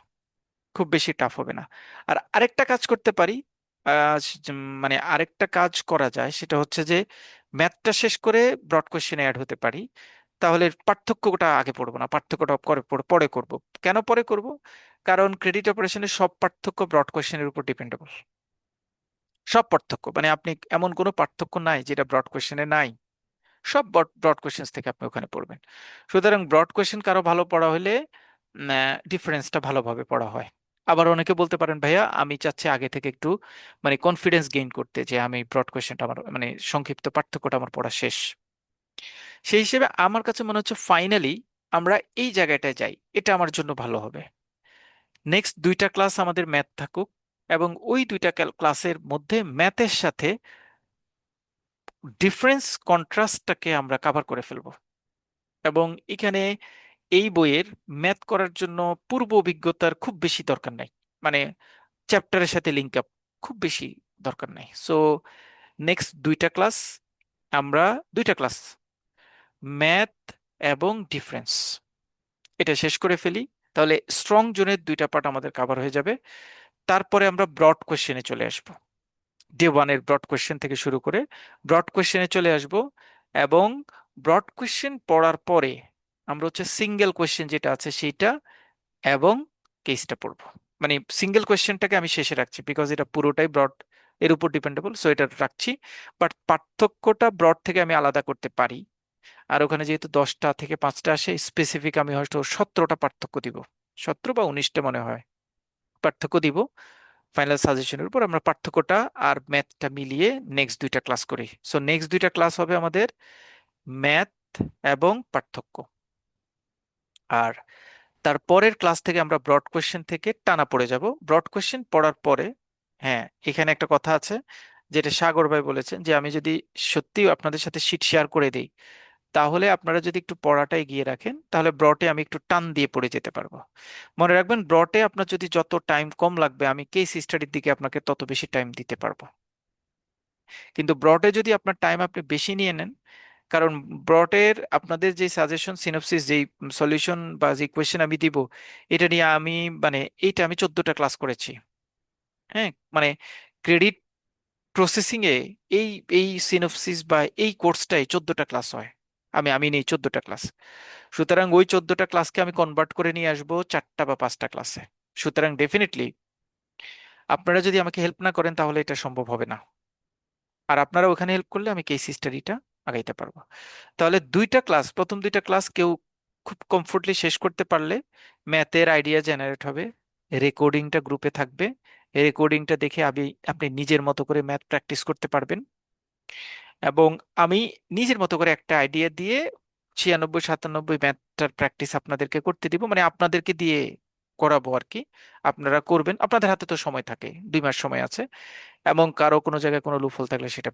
খুব বেশি টাফ হবে না। আর আরেকটা কাজ করতে পারি, মানে আরেকটা কাজ করা যায়, সেটা হচ্ছে যে ম্যাথটা শেষ করে ব্রড কোশ্চেনে অ্যাড হতে পারি। তাহলে পার্থক্যটা আগে পড়বো না, পার্থক্যটা পরে করব। কেন পরে করব? কারণ ক্রেডিট অপারেশনের সব পার্থক্য ব্রড কোশ্চেনের উপর ডিপেন্ডেবল। সব পার্থক্য, মানে আপনি এমন কোনো পার্থক্য নাই যেটা ব্রড কোশ্চেনে নাই, সব ব্রড কোশ্চেন থেকে আপনি ওখানে পড়বেন। সুতরাং ব্রড কোশ্চেন কারো ভালো পড়া হলে ডিফারেন্সটা ভালোভাবে পড়া হয়। আবার অনেকে বলতে পারেন ভাইয়া আমি চাচ্ছি আগে থেকে একটু মানে কনফিডেন্স গেইন করতে, যে আমি ব্রড কোশ্চেনটা আমার মানে সংক্ষিপ্ত পার্থক্যটা আমার পড়া শেষ। সেই হিসেবে আমার কাছে মনে হচ্ছে ফাইনালি আমরা এই জায়গাটায় যাই, এটা আমার জন্য ভালো হবে। নেক্সট 2টা ক্লাস আমাদের ম্যাথ থাকুক, এবং ওই 2টা ক্লাসের মধ্যে ম্যাথের সাথে ডিফারেন্স কন্ট্রাস্টটাকে আমরা কভার করে ফেলবো। এবং এখানে এই বইয়ের ম্যাথ করার জন্য পূর্ব অভিজ্ঞতার খুব বেশি দরকার নাই, মানে চ্যাপ্টারের সাথে লিঙ্ক আপ খুব বেশি দরকার নাই। সো নেক্সট 2টা ক্লাস আমরা 2টা ক্লাস ম্যাথ এবং ডিফারেন্স এটা শেষ করে ফেলি, তাহলে স্ট্রং জোনের 2টা পার্ট আমাদের কভার হয়ে যাবে। তারপরে আমরা ব্রড কোশ্চেনে চলে আসব, ডে ওয়ানের ব্রড কোশ্চেন থেকে শুরু করে ব্রড কোশ্চেনে চলে আসব। এবং ব্রড কোশ্চেন পড়ার পরে আমরা হচ্ছে সিঙ্গেল কোশ্চেন যেটা আছে সেইটা এবং কেসটা পড়বো। মানে সিঙ্গেল কোয়েশ্চেনটাকে আমি শেষে রাখছি, বিকজ এটা পুরোটাই ব্রড এর উপর ডিপেন্ডেবল, সো এটা রাখছি। বাট পার্থক্যটা ব্রড থেকে আমি আলাদা করতে পারি। আর ওখানে যেহেতু 10টা থেকে 5টা আসে, স্পেসিফিক আমি হয়তো 17টা পার্থক্য দিব, 17 বা 19টা মনে হয় পার্থক্য দিব। ফাইনাল সাজেশনের উপর আমরা পার্থক্যটা আর ম্যাথটা মিলিয়ে নেক্সট 2টা ক্লাস করি। সো নেক্সট 2টা ক্লাস হবে আমাদের ম্যাথ এবং পার্থক্য। আর তারপরের ক্লাস থেকে আমরা ব্রড কোশ্চেন থেকে টানা পড়ে যাব। ব্রড কোশ্চেন পড়ার পরে, হ্যাঁ এখানে একটা কথা আছে যেটা সাগর ভাই বলেছেন, যে আমি যদি সত্যি আপনাদের সাথে শিট শেয়ার করে দিই, তাহলে আপনারা যদি একটু পড়াটা এগিয়ে রাখেন, তাহলে ব্রটে আমি একটু টান দিয়ে পড়ে যেতে পারবো। মনে রাখবেন ব্রটে আপনার যদি যত টাইম কম লাগবে, আমি কেস স্টাডির দিকে আপনাকে তত বেশি টাইম দিতে পারবো। কিন্তু ব্রটে যদি আপনার টাইম আপনি বেশি নিয়ে নেন, কারণ ব্রটের আপনাদের যে সাজেশন সিনপসিস যেই সলিউশন বা যে কোয়েশ্চেন আমি দিব, এটা নিয়ে আমি মানে এইটা আমি 14টা ক্লাস করেছি। হ্যাঁ, মানে ক্রেডিট প্রসেসিং এ এই এই সিনপসিস বা এই কোর্সটাই 14টা ক্লাস হয়। আমি নেই 14টা ক্লাস। সুতরাং ওই 14টা ক্লাসকে আমি কনভার্ট করে নিয়ে আসবো 4টা বা 5টা ক্লাসে। সুতরাং ডেফিনেটলি আপনারা যদি আমাকে হেল্প না করেন তাহলে এটা সম্ভব হবে না। আর আপনারা ওখানে হেল্প করলে আমি কেস স্টাডিটা আগাইতে পারবো। তাহলে প্রথম দুইটা ক্লাস কেউ খুব কমফোর্টলি শেষ করতে পারলে ম্যাথের আইডিয়া জেনারেট হবে, রেকর্ডিংটা গ্রুপে থাকবে, রেকর্ডিংটা দেখে আপনি নিজের মতো করে ম্যাথ প্র্যাকটিস করতে পারবেন। এবং আমি নিজের মতো করে একটা আইডিয়া দিয়ে 96 97 ম্যাথটার প্র্যাকটিস আপনাদেরকে করতে দিব, মানে আপনাদেরকে দিয়ে করাবো আর কি। আপনারা করবেন, আপনাদের হাতে তো সময় থাকে, 2 মাস সময় আছে। এবং কারো কোনো জায়গায় কোনো লুফল থাকলে সেটা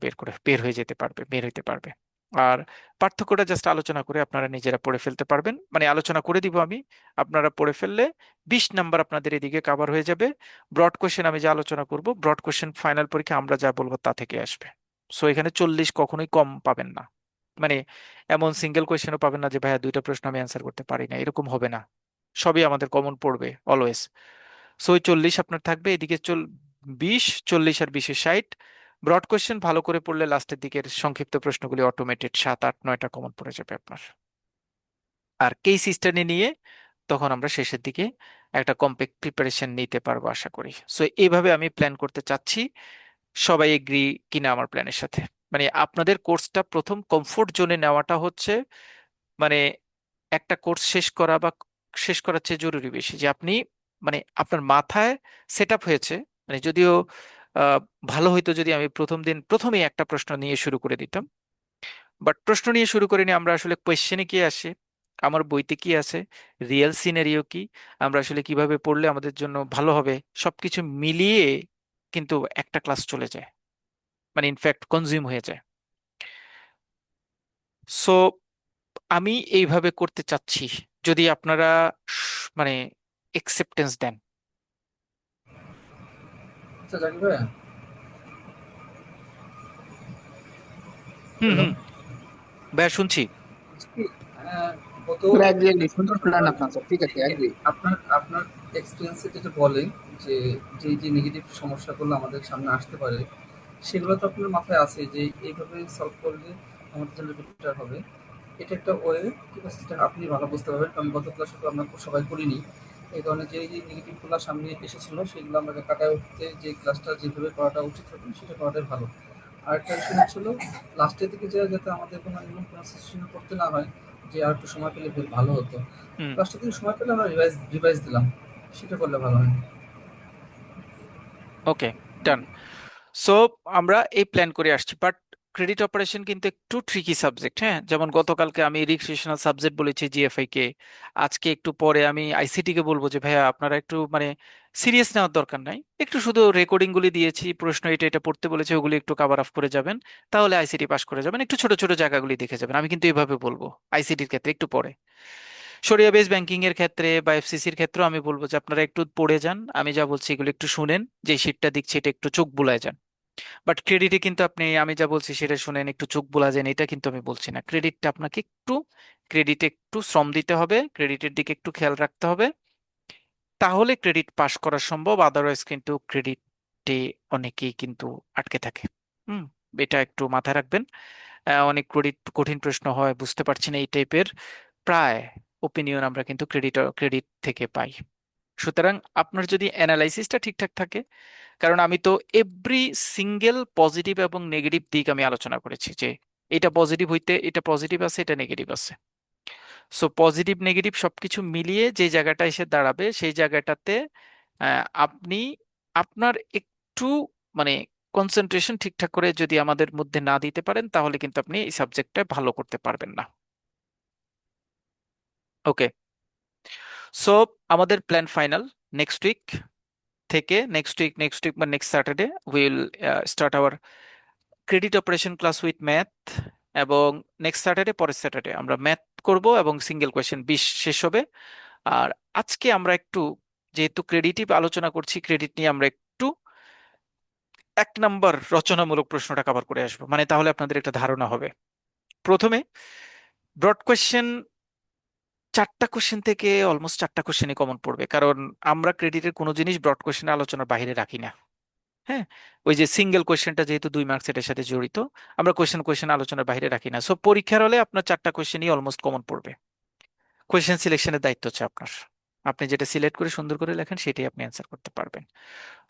বের হয়ে যেতে পারবে, বের হইতে পারবে। আর পার্থক্যটা জাস্ট আলোচনা করে আপনারা নিজেরা পড়ে ফেলতে পারবেন, মানে আলোচনা করে দিব আমি, আপনারা পড়ে ফেললে 20 নাম্বার আপনাদের এদিকে কভার হয়ে যাবে। ব্রড কোশ্চেন আমি যা আলোচনা করব, ব্রড কোশ্চেন ফাইনাল পরীক্ষা আমরা যা বলবো তা থেকে আসবে। সো এখানে 40 কখনোই কম পাবেন না। মানে এমন সিঙ্গেল কোয়েশ্চেনও পাবেন না যে ভাইয়া 2টা প্রশ্ন আমি অ্যান্সার করতে পারি না, এরকম হবে না। সবই আমাদের কমন পড়বে অলওয়েজ। সো ওই 40 আপনার থাকবে, এদিকে 20, 40 আর 20 60। ব্রড কোশ্চেন ভালো করে পড়লে লাস্টের দিকের সংক্ষিপ্ত প্রশ্নগুলি অটোমেটেড 7 8 9টা কমন পড়ে যাবে আপনার। আর কেস স্টাডি নিয়ে তখন আমরা শেষের দিকে একটা কম্প্যাক্ট প্রিপারেশন নিতে পারবো আশা করি। সো এইভাবে আমি প্ল্যান করতে চাচ্ছি। সবাই এগ্রি কিনা আমার প্ল্যানের সাথে? মানে আপনাদের কোর্সটা প্রথম কমফোর্ট জোনে নেওয়াটা হচ্ছে মানে একটা কোর্স শেষ করার চেয়ে জরুরি বেশি যে আপনি মানে আপনার মাথায় সেট আপ হয়েছে। মানে যদিও আহ, ভালো হইতো যদি আমি প্রথমেই একটা প্রশ্ন নিয়ে শুরু করে দিতাম, বাট প্রশ্ন নিয়ে শুরু করিনি। আমরা আসলে কোয়েশ্চেনে কি আসে, আমার বইতে কি আছে, রিয়েল সিনারিও কি, আমরা আসলে কিভাবে পড়লে আমাদের জন্য ভালো হবে, সবকিছু মিলিয়ে কিন্তু একটা ক্লাস চলে যায়, মানে ইনফ্যাক্ট কনজিউম হয়ে যায়। সো আমি এইভাবে করতে চাচ্ছি, যদি আপনারা মানে একসেপ্টেন্স দেন। আচ্ছা জাকির ভাইয়া, হুম হ্যালো, হুম, ভাইয়া শুনছি। বলছি কি, আহ, গত এক্স্যাক্টলি সুন্দর প্ল্যান আপনার স্যার, ঠিক আছে, এগ্রি। আপনার আপনার এক্সপিরিয়েন্সে যেটা বলেন যে যে যে নেগেটিভ সমস্যাগুলো আমাদের সামনে আসতে পারে, সেগুলো তো আপনার মাথায় আছে যে এইভাবে সলভ করলে আমাদের জন্য বেটার হবে। এটা একটা ওয়ে, ঠিক আছে, সেটা আপনি ভালো বুঝতে পারবেন, কারণ গত ক্লাসে তো আমরা সবাই করিনি। এই কারণে যে যে নেগেটিভগুলো সামনে এসেছিলো সেগুলো আমাকে কাটায় উঠতে যে ক্লাসটা যেভাবে করাটা উচিত হবে সেটা করাটাই ভালো। আরেকটা বিষয় হচ্ছিল লাস্টের দিকে যে যাতে আমাদের কোনো এমন কোনো সিচুয়েশন করতে না হয় যে আর একটু সময় পেলে বেশ ভালো হতো। হুম, লাস্টের দিকে সময় পেলে আমরা রিভাইজ দিলাম, সেটা করলে ভালো হয়। ওকে, ডান। সো আমরা এই প্ল্যান করে আসছি, বাট ক্রেডিট অপারেশন কিন্তু একটু ট্রিকি সাবজেক্ট। হ্যাঁ, যেমন গতকালকে আমি রিক্রিয়েশনাল সাবজেক্ট বলেছি জিএফআই কে, আজকে একটু পরে আমি আইসিটি কে বলবো যে ভাইয়া আপনারা একটু মানে সিরিয়াস নেওয়ার দরকার নাই, একটু শুধু রেকর্ডিং গুলি দিয়েছি, প্রশ্ন এটা এটা পড়তে বলেছে, ওগুলি একটু কভার আপ করে যাবেন, তাহলে আইসিটি পাস করে যাবেন, একটু ছোট ছোট জায়গাগুলি দেখে যাবেন। আমি কিন্তু এইভাবে বলবো আইসিটির ক্ষেত্রে একটু পরে। সরিয়া বেস ব্যাংকিং এর ক্ষেত্রে বা এফসিসির ক্ষেত্রেও আমি বলবো যে আপনারা একটু পড়ে যান, আমি যা বলছি এগুলো একটু শুনেন, যে শিটটা দিচ্ছি এটা একটু চোখ বুলায় যান। বাট ক্রেডিটে কিন্তু আপনি আমি যা বলছি সেটা শুনেন, একটু চোখ বুলা যান, এটা কিন্তু আমি বলছি না। ক্রেডিটে একটু শ্রম দিতে হবে, ক্রেডিটের দিকে একটু খেয়াল রাখতে হবে, তাহলে ক্রেডিট পাস করা সম্ভব। আদারওয়াইজ কিন্তু ক্রেডিটে অনেকেই কিন্তু আটকে থাকে। হুম, এটা একটু মাথায় রাখবেন। অনেক কঠিন প্রশ্ন হয়, বুঝতে পারছি না, এই টাইপের প্রায় ওপিনিয়ন আমরা কিন্তু ক্রেডিট থেকে পাই। সুতরাং আপনার যদি অ্যানালাইসিসটা ঠিকঠাক থাকে, কারণ আমি তো এভরি সিঙ্গেল পজিটিভ এবং নেগেটিভ দিক আমি আলোচনা করেছি যে এটা পজিটিভ হইতে এটা পজিটিভ আছে, এটা নেগেটিভ আছে। সো পজিটিভ নেগেটিভ সবকিছু মিলিয়ে যে জায়গাটা এসে দাঁড়াবে সেই জায়গাটাতে আপনি আপনার একটু মানে কনসেন্ট্রেশন ঠিকঠাক করে যদি আমাদের মধ্যে না দিতে পারেন তাহলে কিন্তু আপনি এই সাবজেক্টটা ভালো করতে পারবেন না। ওকে, সো আমাদের plan final. Next week next week বা next Saturday will start our credit operation class with math. এবং নেক্সট স্যাটারডে, পরের স্যাটারডে আমরা ম্যাথ করব এবং সিঙ্গেল কোয়েশ্চেন 20 শেষ হবে। আর আজকে আমরা একটু, যেহেতু ক্রেডিটিভ আলোচনা করছি, ক্রেডিট নিয়ে আমরা একটু 1 নাম্বার রচনামূলক প্রশ্নটা কভার করে আসবো, মানে তাহলে আপনাদের একটা ধারণা হবে। প্রথমে ব্রড কোয়েশ্চেন, 4টা কোশ্চেন থেকে অলমোস্ট 4টা কোশ্চেনই কমন পড়বে, কারণ আমরা ক্রেডিটের কোনো জিনিস ব্রড কোশ্চেনে আলোচনার বাইরে রাখি না। হ্যাঁ, ওই যে সিঙ্গেল কোশ্চেনটা যেহেতু 2 মার্কস এটার সাথে জড়িত, আমরা কোশ্চেন আলোচনার বাইরে রাখি না। সো পরীক্ষার হলে আপনার 4টা কোশ্চেনই অলমোস্ট কমন পড়বে। কোয়েশ্চেন সিলেকশনের দায়িত্ব হচ্ছে আপনার। আপনি যেটা সিলেক্ট করে সুন্দর করে লেখেন সেটাই আপনি অ্যান্সার করতে পারবেন।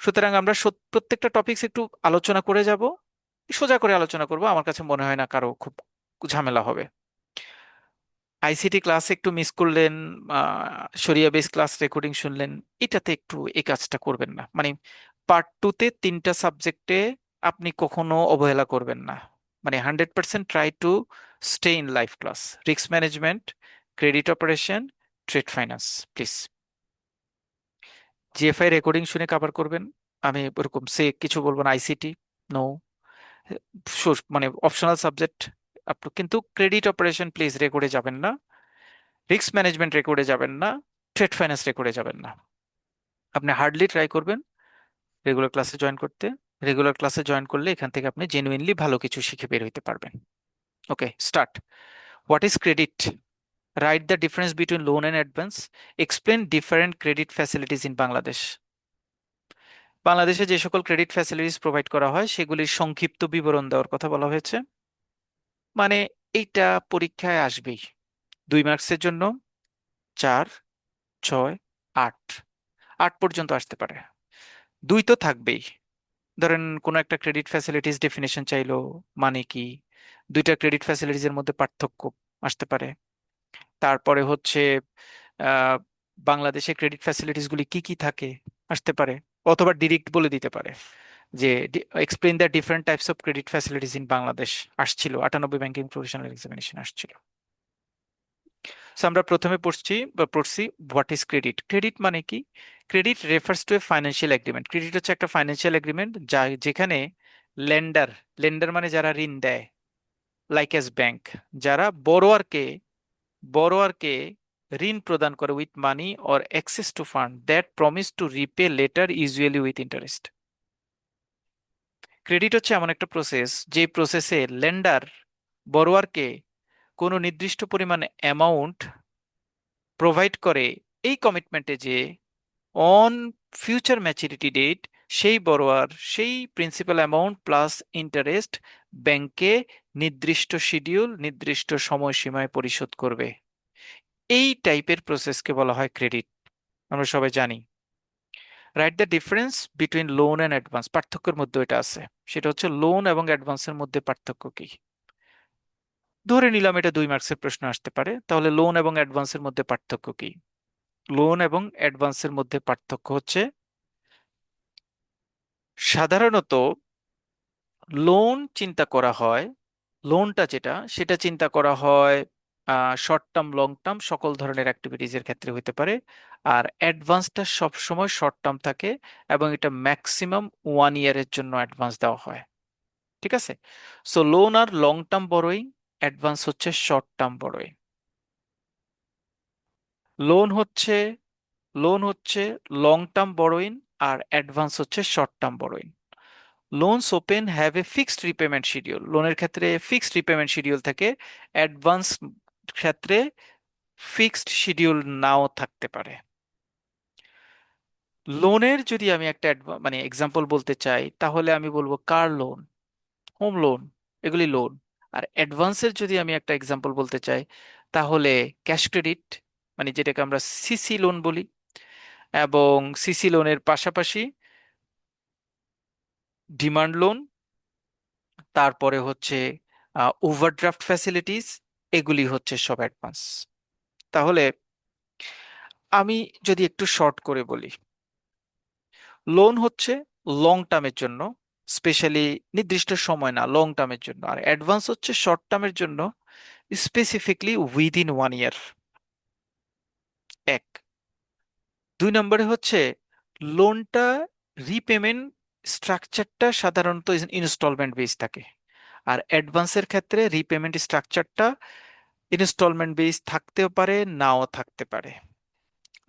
সুতরাং আমরা প্রত্যেকটা টপিকস একটু আলোচনা করে যাব, সোজা করে আলোচনা করব। আমার কাছে মনে হয় না কারো খুব ঝামেলা হবে। আইসিটি ক্লাস একটু মিস করলেন, শরিয়া বেস ক্লাস রেকর্ডিং শুনলেন, এটাতে একটু এই কাজটা করবেন না। মানে পার্ট 2-তে 3টা সাবজেক্টে আপনি কখনো অবহেলা করবেন না। মানে 100% try to stay in live class, risk management, credit operation, trade finance, please. GFI recording শুনে কভার করবেন। আমি ওরকম সে কিছু বলবো না, আইসিটি নো, মানে অপশনাল সাবজেক্ট আপনি, কিন্তু ক্রেডিট অপারেশন প্লিজ রেকর্ডে যাবেন না, রিস্ক ম্যানেজমেন্ট রেকর্ডে যাবেন না, ট্রেড ফাইন্যান্স রেকর্ডে যাবেন না। আপনি হার্ডলি ট্রাই করবেন রেগুলার ক্লাসে জয়েন করতে। রেগুলার ক্লাসে জয়েন করলে এখান থেকে আপনি জেনুইনলি ভালো কিছু শিখে বের হইতে পারবেন। Okay, start. What is credit? Write the difference between loan and advance. Explain different credit facilities in Bangladesh. বাংলাদেশে যে সকল ক্রেডিট ফ্যাসিলিটিস প্রোভাইড করা হয় সেগুলির সংক্ষিপ্ত বিবরণ দেওয়ার কথা বলা হয়েছে। মানে এইটা পরীক্ষায় আসবেই। 2 মার্কসের জন্য 4, 6, 8, 8 পর্যন্ত আসতে পারে। 2 তো থাকবেই। ধরেন কোনো একটা ক্রেডিট ফ্যাসিলিটিস ডেফিনেশন চাইলো, মানে কি, 2টা ক্রেডিট ফ্যাসিলিটিস এর মধ্যে পার্থক্য আসতে পারে। তারপরে হচ্ছে আহ বাংলাদেশে ক্রেডিট ফ্যাসিলিটিস গুলি কি কি থাকে আসতে পারে, অথবা ডিরেক্ট বলে দিতে পারে যে explain the different types of credit facilities in Bangladesh, আসছিল 98 ব্যাংকিং প্রফেশনাল এক্সামিনেশন আসছিল। So, আমরা প্রথমে পড়ছি হোয়াট ইজ ক্রেডিট। ক্রেডিট মানে কি? Credit refers to A financial agreement. Credit হচ্ছে একটা ফাইন্যান্সিয়াল এগ্রিমেন্ট যেখানে লেন্ডার, লেন্ডার মানে যারা ঋণ দেয়, লাইক এস ব্যাংক, যারা বড়োয়ারকে ঋণ প্রদান করে with money or access to fund that promise to repay later, usually with interest. Credit হচ্ছে এমন একটা প্রসেস যে প্রসেসে লেন্ডার বড়োয়ারকে কোনো নির্দিষ্ট পরিমাণ অ্যামাউন্ট প্রোভাইড করে এই কমিটমেন্টে যে অন ফিউচার ম্যাচুরিটি ডেট সেই বড়োয়ার সেই প্রিন্সিপাল অ্যামাউন্ট প্লাস ইন্টারেস্ট ব্যাংকে নির্দিষ্ট শিডিউল, নির্দিষ্ট সময়সীমায় পরিশোধ করবে। এই টাইপের প্রসেসকে বলা হয় ক্রেডিট, আমরা সবাই জানি। Right the difference between loan and advance. পার্থক্যের মধ্যে এটা আছে, সেটা হচ্ছে লোন এবং অ্যাডভান্সের মধ্যে পার্থক্য কি। ধরে নিলাম এটা 2 মার্কসের প্রশ্ন আসতে পারে, তাহলে লোন এবং অ্যাডভান্সের মধ্যে পার্থক্য কি? লোন এবং অ্যাডভান্সের মধ্যে পার্থক্য হচ্ছে সাধারণত লোন চিন্তা করা হয়, লোনটা যেটা সেটা চিন্তা করা হয় শর্ট টার্ম লং টার্ম সকল ধরনের অ্যাক্টিভিটিজের ক্ষেত্রে হতে পারে। আর অ্যাডভান্সটা সবসময় শর্ট টার্ম থাকে এবং এটা ম্যাক্সিমাম 1 ইয়ারের জন্য অ্যাডভান্স দেওয়া হয়। ঠিক আছে? সো লোন আর লং টার্ম বরোয়িং, অ্যাডভান্স হচ্ছে শর্ট টার্ম বরোয়িং। লোন হচ্ছে লোন হচ্ছে লং টার্ম বরোয়িং আর অ্যাডভান্স হচ্ছে short term borrowing. Loans open have a fixed repayment schedule. লোনের ক্ষেত্রে ফিক্সড রিপেমেন্ট শিডিউল থাকে, অ্যাডভান্স ক্ষেত্রে ফিক্সড শিডিউল নাও থাকতে পারে। লোনের যদি আমি একটা মানে এক্সাম্পল বলতে চাই তাহলে আমি বলবো কার লোন, হোম লোন, এগুলি লোন। আর অ্যাডভান্সের যদি আমি একটা এক্সাম্পল বলতে চাই তাহলে ক্যাশ ক্রেডিট, মানে যেটাকে আমরা সিসি লোন বলি, এবং সিসি লোনের পাশাপাশি ডিমান্ড লোন, তারপরে হচ্ছে ওভারড্রাফট ফ্যাসিলিটিস, এগুলি হচ্ছে সব অ্যাডভান্স। তাহলে আমি যদি একটু শর্ট করে বলি, লোন হচ্ছে লং টার্মের জন্য, স্পেশালি নির্দিষ্ট সময় না, লং টার্মের জন্য। আর অ্যাডভান্স হচ্ছে শর্ট টার্মের জন্য, স্পেসিফিকলি উইদিন 1 ইয়ার। এক। 2 নম্বরে হচ্ছে লোনটা রিপেমেন্ট স্ট্রাকচারটা সাধারণত ইনস্টলমেন্ট বেস থাকে, আর অ্যাডভান্সের ক্ষেত্রে রিপেমেন্ট স্ট্রাকচারটা ইনস্টলমেন্ট বেস থাকতেও পারে, নাও থাকতে পারে।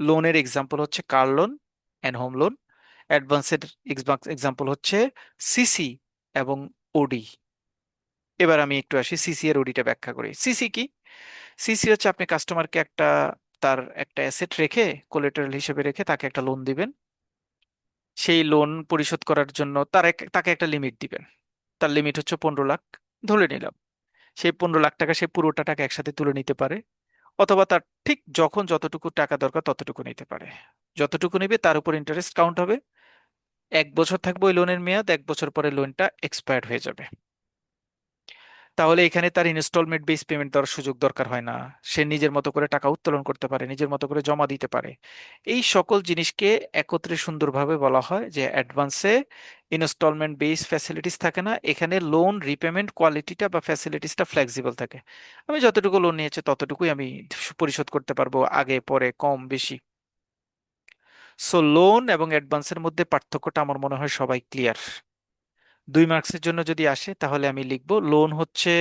লোনের এক্সাম্পল হচ্ছে car loan and home loan, অ্যাডভান্সের এক্সাম্পল হচ্ছে সিসি এবং ওডি। এবার আমি একটু আসি সিসি এর ওডিটা ব্যাখ্যা করি। সিসি কি? সিসি হচ্ছে আপনি কাস্টমারকে তার একটা অ্যাসেট রেখে, কোলেটারাল হিসেবে রেখে তাকে একটা লোন দিবেন। সেই লোন পরিশোধ করার জন্য তাকে একটা লিমিট দিবেন। তার লিমিট হচ্ছে 15 লাখ, ধরে নিলাম। সেই 15 লাখ টাকা সে পুরোটা টাকা একসাথে তুলে নিতে পারে, অথবা তার ঠিক যখন যতটুকু টাকা দরকার ততটুকু নিতে পারে। যতটুকু নেবে তার উপর ইন্টারেস্ট কাউন্ট হবে। 1 বছর থাকবে ওই লোনের মেয়াদ, 1 বছর পরে লোনটা এক্সপায়ার হয়ে যাবে। তাহলে এখানে তার ইনস্টলমেন্ট বেস পেমেন্ট দেওয়ার সুযোগ দরকার হয় না। সে নিজের মতো করে টাকা উত্তোলন করতে পারে, নিজের মতো করে জমা দিতে পারে। এই সকল জিনিসকে একত্রে সুন্দরভাবে বলা হয় যে অ্যাডভান্সে ইনস্টলমেন্ট বেস ফ্যাসিলিটিস থাকে না, এখানে লোন রিপেমেন্ট কোয়ালিটিটা বা ফ্যাসিলিটিসটা ফ্লেক্সিবল থাকে। আমি যতটুকু লোন নিয়েছি ততটুকুই আমি পরিশোধ করতে পারবো, আগে পরে কম বেশি। সো লোন এবং অ্যাডভান্সের মধ্যে পার্থক্যটা আমার মনে হয় সবাই ক্লিয়ার। 2 মার্কসের জন্য যদি আসে তাহলে আমি লিখবো লোন হচ্ছে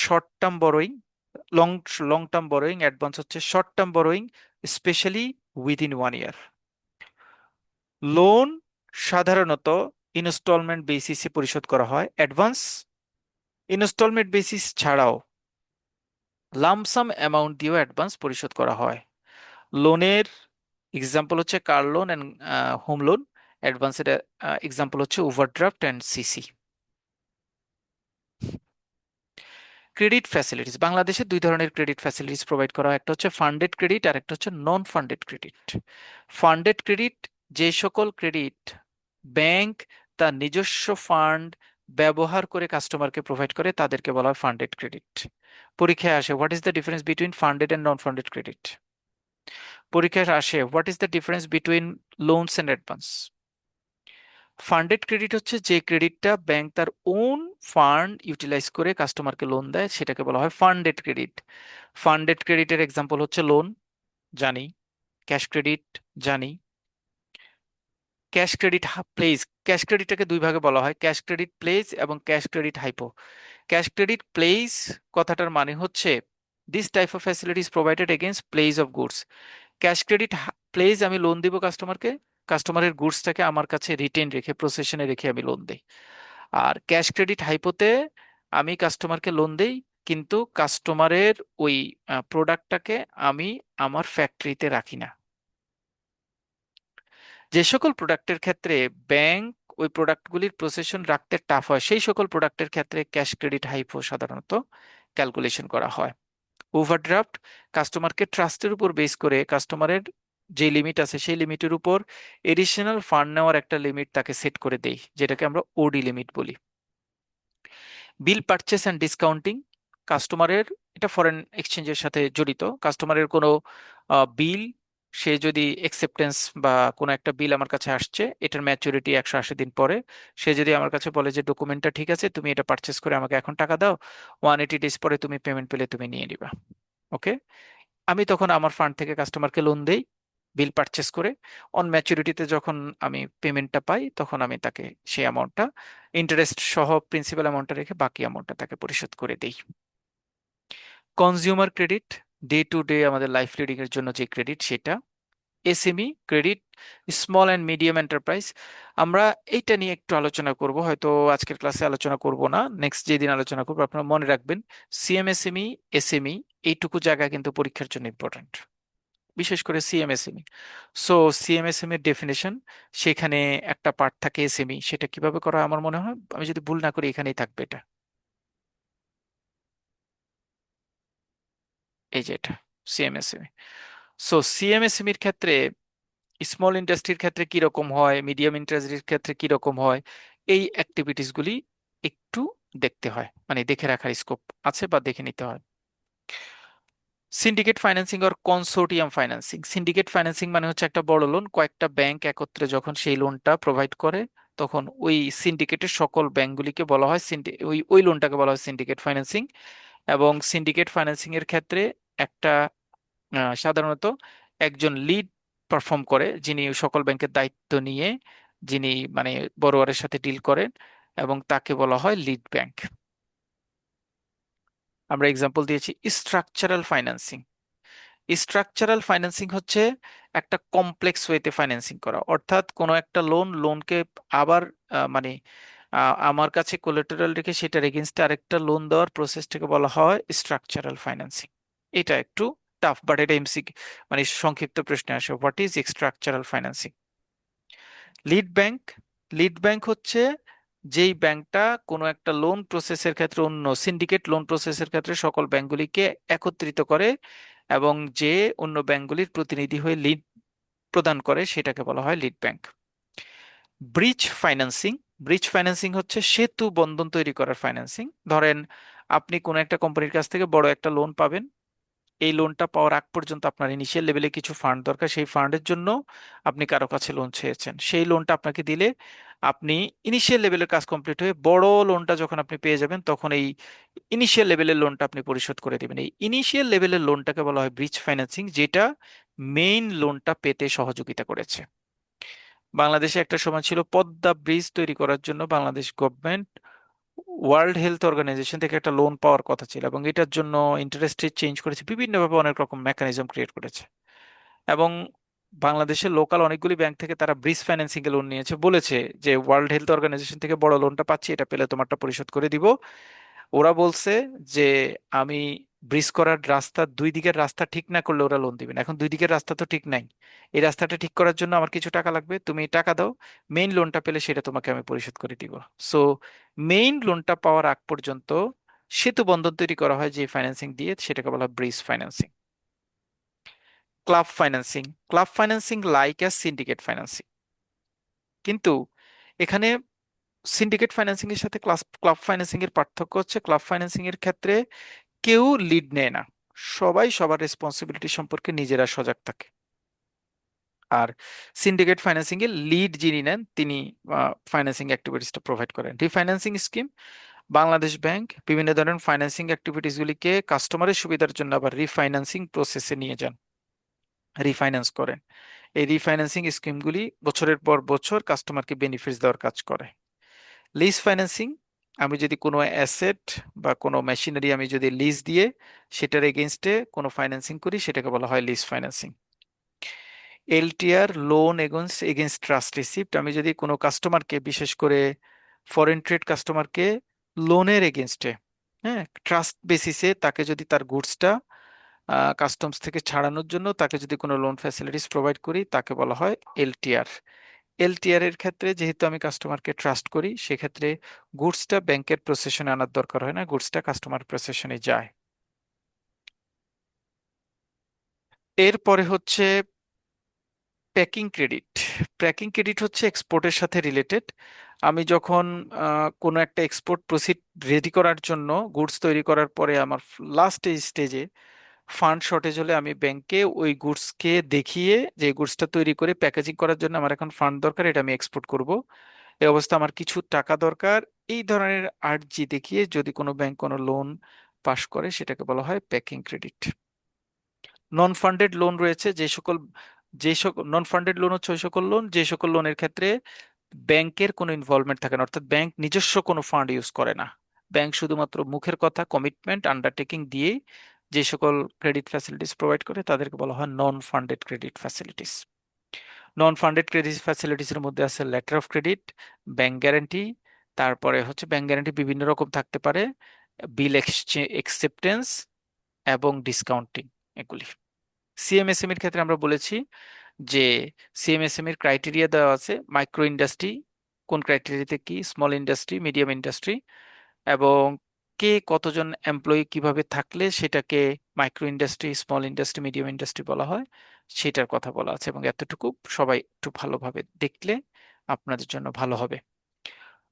short term borrowing, long long term borrowing. Advance হচ্ছে short term borrowing, specially within 1 year. Loan সাধারণত ইনস্টলমেন্ট বেসিসে পরিশোধ করা হয়। অ্যাডভান্স ইনস্টলমেন্ট বেসিস ছাড়াও লামসাম অ্যামাউন্ট দিয়েও অ্যাডভান্স পরিশোধ করা হয়। লোনের এক্সাম্পল হচ্ছে car loan and home loan. অ্যাডভান্সের এক্সাম্পল হচ্ছে overdraft and CC. Credit facilities, বাংলাদেশে 2 ধরনের ক্রেডিট ফ্যাসিলিটিস প্রোভাইড করা হয়। একটা হচ্ছে ফান্ডেড ক্রেডিট আর একটা হচ্ছে নন ফান্ডেড ক্রেডিট। ফান্ডেড ক্রেডিট যে সকল ক্রেডিট ব্যাংক তার নিজস্ব ফান্ড ব্যবহার করে কাস্টমারকে প্রোভাইড করে তাদেরকে বলা হয় ফান্ডেড ক্রেডিট। পরীক্ষায় আসে what is the difference between funded and non funded credit. পরীক্ষায় আসে what is the difference between loans and advance. Funded credit হচ্ছে যে ক্রেডিটটা ব্যাংক তার ওন ফান্ড ইউটিলাইজ করে কাস্টমারকে লোন দেয়, সেটাকে বলা হয় ফান্ডেড ক্রেডিট। ফান্ডেড ক্রেডিটের এক্সাম্পল হচ্ছে লোন, জানি। ক্যাশ ক্রেডিট, জানি। ক্যাশ ক্রেডিট প্লেজ, ক্যাশ ক্রেডিটটাকে 2 ভাগে বলা হয়, ক্যাশ ক্রেডিট প্লেজ এবং cash credit hypo. Cash credit plays কথাটার মানে হচ্ছে this type of facilities provided against pledge of goods. Cash credit pledge, আমি লোন দিব কাস্টমারকে, কাস্টমারের গুডসটাকে আমার কাছে রিটেন রেখে প্রসেসনে রেখে আমি লোন দেই। আর ক্যাশ ক্রেডিট হাইপোতে আমি কাস্টমারকে লোন দেই, কিন্তু কাস্টমারের ওই প্রোডাক্টটাকে আমি আমার ফ্যাক্টরিতে রাখি না। যে সকল প্রোডাক্টের ক্ষেত্রে ব্যাংক ওই প্রোডাক্টগুলির প্রসেসন রাখতে টাফ হয়, সেই সকল প্রোডাক্টের ক্ষেত্রে ক্যাশ ক্রেডিট হাইপো সাধারণত ক্যালকুলেশন করা হয়। ওভারড্রাফট কাস্টমারকে ট্রাস্টের উপর বেস করে কাস্টমারের যে লিমিট আছে সেই লিমিটের উপর এডিশনাল ফান্ড নেওয়ার একটা লিমিট তাকে সেট করে দেই, যেটাকে আমরা ওডি লিমিট বলি। বিল পারচেস অ্যান্ড ডিসকাউন্টিং কাস্টমারের, এটা ফরেন এক্সচেঞ্জের সাথে জড়িত। কাস্টমারের কোনো বিল, সে যদি অ্যাকসেপ্টেন্স বা কোনো একটা বিল আমার কাছে আসছে, এটার ম্যাচুরিটি 180 দিন পরে, সে যদি আমার কাছে বলে যে ডকুমেন্টটা ঠিক আছে, তুমি এটা পারচেস করে আমাকে এখন টাকা দাও, 180 ডেজ পরে তুমি পেমেন্ট পেলে তুমি নিয়ে নিবা। ওকে, আমি তখন আমার ফান্ড থেকে কাস্টমারকে লোন দেই বিল পারচেস করে। অন ম্যাচুরিটিতে যখন আমি পেমেন্টটা পাই তখন আমি তাকে সেই অ্যামাউন্টটা ইন্টারেস্ট সহ প্রিন্সিপাল অ্যামাউন্টটা রেখে বাকি অ্যামাউন্টটা তাকে পরিশোধ করে দেই। Consumer credit day to day আমাদের লাইফ লিডিং এর জন্য যে ক্রেডিট সেটা। SME credit, small and medium enterprise. আমরা এইটা নিয়ে একটু আলোচনা করব, হয়তো আজকের ক্লাসে আলোচনা করব না, নেক্সট যেদিন আলোচনা করবো। আপনারা মনে রাখবেন সিএমএসএমই, এসএমই এইটুকু জায়গা কিন্তু পরীক্ষার জন্য ইম্পর্টেন্ট, বিশেষ করে সিএমএসএমই। সো সিএমএসএম এর ডেফিনেশন, সেখানে একটা পার্ট থাকে এসএমই, সেটা কিভাবে করা হয় আমার মনে হয়, আমি যদি ভুল না করি এখানেই থাকবে এটা, এই যে এটা সিএমএসএমই। সো সিএমএসএম এর ক্ষেত্রে স্মল ইন্ডাস্ট্রির ক্ষেত্রে কি রকম হয়, মিডিয়াম ইন্ডাস্ট্রির ক্ষেত্রে কি রকম হয়, এই অ্যাক্টিভিটিস গুলি একটু দেখতে হয়, মানে দেখে রাখার স্কোপ আছে বা দেখে নিতে হয়। সিন্ডিকেট ফাইন্যান্সিং আর কনসোর্টিয়াম ফাইন্যান্সিং। সিন্ডিকেট ফাইন্যান্সিং মানে হচ্ছে একটা বড় লোন, কয়েকটা ব্যাংক একত্রে যখন সেই লোনটা প্রোভাইড করে তখন ওই সিন্ডিকেটের সকল ব্যাংকগুলিকে বলা হয় ওই ওই লোনটাকে বলা হয় সিন্ডিকেট ফাইন্যান্সিং। এবং সিন্ডিকেট ফাইন্যান্সিং এর ক্ষেত্রে একটা সাধারণত একজন লিড পারফর্ম করে, যিনি সকল ব্যাংকের দায়িত্ব নিয়ে, যিনি মানে বড়োয়ারের সাথে ডিল করেন, এবং তাকে বলা হয় লিড ব্যাংক। আমরা এক্সাম্পল দিয়েছি স্ট্রাকচারাল ফাইন্যান্সিং। স্ট্রাকচারাল ফাইন্যান্সিং হচ্ছে একটা কমপ্লেক্স ওয়েতে ফাইন্যান্সিং করা, অর্থাৎ কোনো একটা লোনকে আবার মানে আমার কাছে কোলাটেরাল রেখে সেটার এগেনস্টে আরেকটা লোন দেওয়ার প্রসেসটাকে বলা হয় স্ট্রাকচারাল ফাইন্যান্সিং। এটা একটু টাফ, বাট এটা এমসিকিউ মানে সংক্ষিপ্ত প্রশ্নে আসে, what is structural financing. Lead bank, lead bank হচ্ছে যেই ব্যাংকটা কোনো একটা লোন প্রসেসের ক্ষেত্রে অন্য সিন্ডিকেট লোন প্রসেসের ক্ষেত্রে সকল ব্যাংকগুলিকে একত্রিত করে এবং যে অন্য ব্যাংকগুলির প্রতিনিধি হয়ে লিড প্রদান করে সেটাকে বলা হয় lead bank. Bridge financing, bridge financing হচ্ছে সেতু বন্ধন তৈরি করার ফাইন্যান্সিং। ধরেন আপনি কোনো একটা কোম্পানির কাছ থেকে বড় একটা লোন পাবেন, এই লোনটা পাওয়ার আগ পর্যন্ত আপনার ইনিশিয়াল লেভেলে কিছু ফান্ড দরকার, সেই ফান্ডের জন্য আপনি কারো কাছে লোন চেয়েছেন, সেই লোনটা আপনাকে দিলে আপনি ইনিশিয়াল লেভেলের কাজ কমপ্লিট হয়ে বড় লোনটা যখন আপনি পেয়ে যাবেন তখন এই ইনিশিয়াল লেভেলের লোনটা আপনি পরিশোধ করে দিবেন। এই ইনিশিয়াল লেভেলের লোনটাকে বলা হয় ব্রিজ ফাইন্যান্সিং, যেটা মেইন লোনটা পেতে সহযোগিতা করেছে। বাংলাদেশে একটা সময় ছিল পদ্মা ব্রিজ তৈরি করার জন্য Bangladesh government World Health Organization থেকে একটা লোন পাওয়ার কথা ছিল, এবং এটার জন্য ইন্টারেস্ট রেট চেঞ্জ করেছে, বিভিন্নভাবে অনেক রকম মেকানিজম ক্রিয়েট করেছে। এবং বাংলাদেশের লোকাল অনেকগুলি ব্যাংক থেকে তারা ব্রিজ ফাইন্যান্সিং এ লোন নিয়েছে, বলেছে যে ওয়ার্ল্ড হেলথ অর্গানাইজেশন থেকে বড় লোনটা পাচ্ছি, এটা পেলে তোমারটা পরিশোধ করে দিব। ওরা বলছে যে আমি ব্রিজ করার রাস্তা, দুই দিকের রাস্তা ঠিক না করলে ওরা লোন দিবে না। এখন দুই দিকের রাস্তা তো ঠিক নাই, এই রাস্তাটা ঠিক করার জন্য আমার কিছু টাকা লাগবে, তুমি টাকা দাও, মেইন লোনটা পেলে সেটা তোমাকে আমি পরিশোধ করে দিব। সো মেইন লোনটা পাওয়ার আগ পর্যন্ত সেতু বন্ধন তৈরি করা হয় যে ফাইন্যান্সিং দিয়ে, সেটাকে বলা হয় bridge financing. Club financing, club financing like as syndicate financing, কিন্তু এখানে সিন্ডিকেট ফাইন্যান্সিং এর সাথে ক্লাব ফাইন্যান্সিং এর পার্থক্য হচ্ছে ক্লাব ফাইন্যান্সিং এর ক্ষেত্রে কেউ লিড নেয় না, সবাই সবার রেসপন্সিবিলিটি সম্পর্কে নিজেরা সজাগ থাকে। আর সিন্ডিকেট ফাইন্যান্সিং এর লিড যিনি নেন তিনি ফাইন্যান্সিং অ্যাক্টিভিটিসটা প্রোভাইড করেন। রিফাইন্যান্সিং স্কিম, বাংলাদেশ ব্যাংক বিভিন্ন ধরনের ফাইন্যান্সিং অ্যাক্টিভিটিস গুলিকে কাস্টমারের সুবিধার জন্য আবার রিফাইন্যান্সিং প্রসেসে নিয়ে যান, রিফাইন্যান্স করেন। এই রিফাইন্যান্সিং স্কিমগুলি বছরের পর বছর কাস্টমারকে বেনিফিটস দেওয়ার কাজ করে। লিজ ফাইন্যান্সিং, আমি যদি কোনো অ্যাসেট বা কোনো মেশিনারি আমি যদি লিজ দিয়ে সেটার এগেনস্টে কোনো ফাইন্যান্সিং করি, সেটাকে বলা হয় lease financing. LTR, loan against against trust receipt, আমি যদি কোনো কাস্টমারকে, বিশেষ করে ফরেন ট্রেড কাস্টমারকে লোনের এগেনস্টে, হ্যাঁ, ট্রাস্ট বেসিসে তাকে যদি তার গুডসটা কাস্টমস থেকে ছাড়ানোর জন্য তাকে যদি কোনো লোন ফ্যাসিলিটিস প্রোভাইড করি, তাকে বলা হয় এলটিআর। এলটিআর এর ক্ষেত্রে যেহেতু আমি কাস্টমারকে ট্রাস্ট করি, সেক্ষেত্রে গুডসটা ব্যাংকের প্রসেশনে আনার দরকার হয় না, গুডসটা কাস্টমার প্রসেশনে যায়। এরপরে হচ্ছে প্যাকিং ক্রেডিট। প্যাকিং ক্রেডিট হচ্ছে এক্সপোর্টের সাথে রিলেটেড। আমি যখন কোনো একটা এক্সপোর্ট প্রসিড রেডি করার জন্য গুডস তৈরি করার পরে আমার লাস্ট স্টেজে ফান্ড শর্টেজ হলে আমি ব্যাংকে ওই গুডসকে দেখিয়ে যে গুডসটা তৈরি করে প্যাকেজিং করার জন্য আমার এখন ফান্ড দরকার, এটা আমি এক্সপোর্ট করব, এই অবস্থা আমার কিছু টাকা দরকার, এই ধরনের আর্জি দেখিয়ে যদি কোনো ব্যাংক কোনো লোন পাশ করে, সেটাকে বলা হয় প্যাকিং ক্রেডিট। নন ফান্ডেড লোন রয়েছে, যে সকল নন ফান্ডেড লোন হচ্ছে ওই সকল লোন যে সকল লোনের ক্ষেত্রে ব্যাংকের কোনো ইনভলভমেন্ট থাকে না, অর্থাৎ ব্যাংক নিজস্ব কোনো ফান্ড ইউজ করে না, ব্যাংক শুধুমাত্র মুখের কথা, কমিটমেন্ট, আন্ডারটেকিং দিয়ে যে সকল ক্রেডিট ফ্যাসিলিটিস প্রোভাইড করে তাদেরকে বলা হয় নন ফান্ডেড ক্রেডিট ফ্যাসিলিটিস। নন ফান্ডেড ক্রেডিট ফ্যাসিলিটিস এর মধ্যে আছে letter of credit, bank guarantee, তারপরে হচ্ছে ব্যাংক গ্যারান্টি বিভিন্ন রকম থাকতে পারে, বিল এক্সেপ্টেন্স এবং ডিসকাউন্টিং, এগুলি। সিএমএসএম এর ক্ষেত্রে আমরা বলেছি যে সিএমএসএম এর ক্রাইটেরিয়া দেওয়া আছে, মাইক্রো ইন্ডাস্ট্রি কোন ক্রাইটেরিয়াতে কি, স্মল ইন্ডাস্ট্রি, মিডিয়াম ইন্ডাস্ট্রি, এবং কে কতজন এমপ্লয়ি কিভাবে থাকলে সেটাকে micro industry, small industry, medium industry বলা হয়, সেটার কথা বলা আছে। এবং এতটুকু সবাই একটু ভালোভাবে দেখলে আপনাদের জন্য ভালো হবে।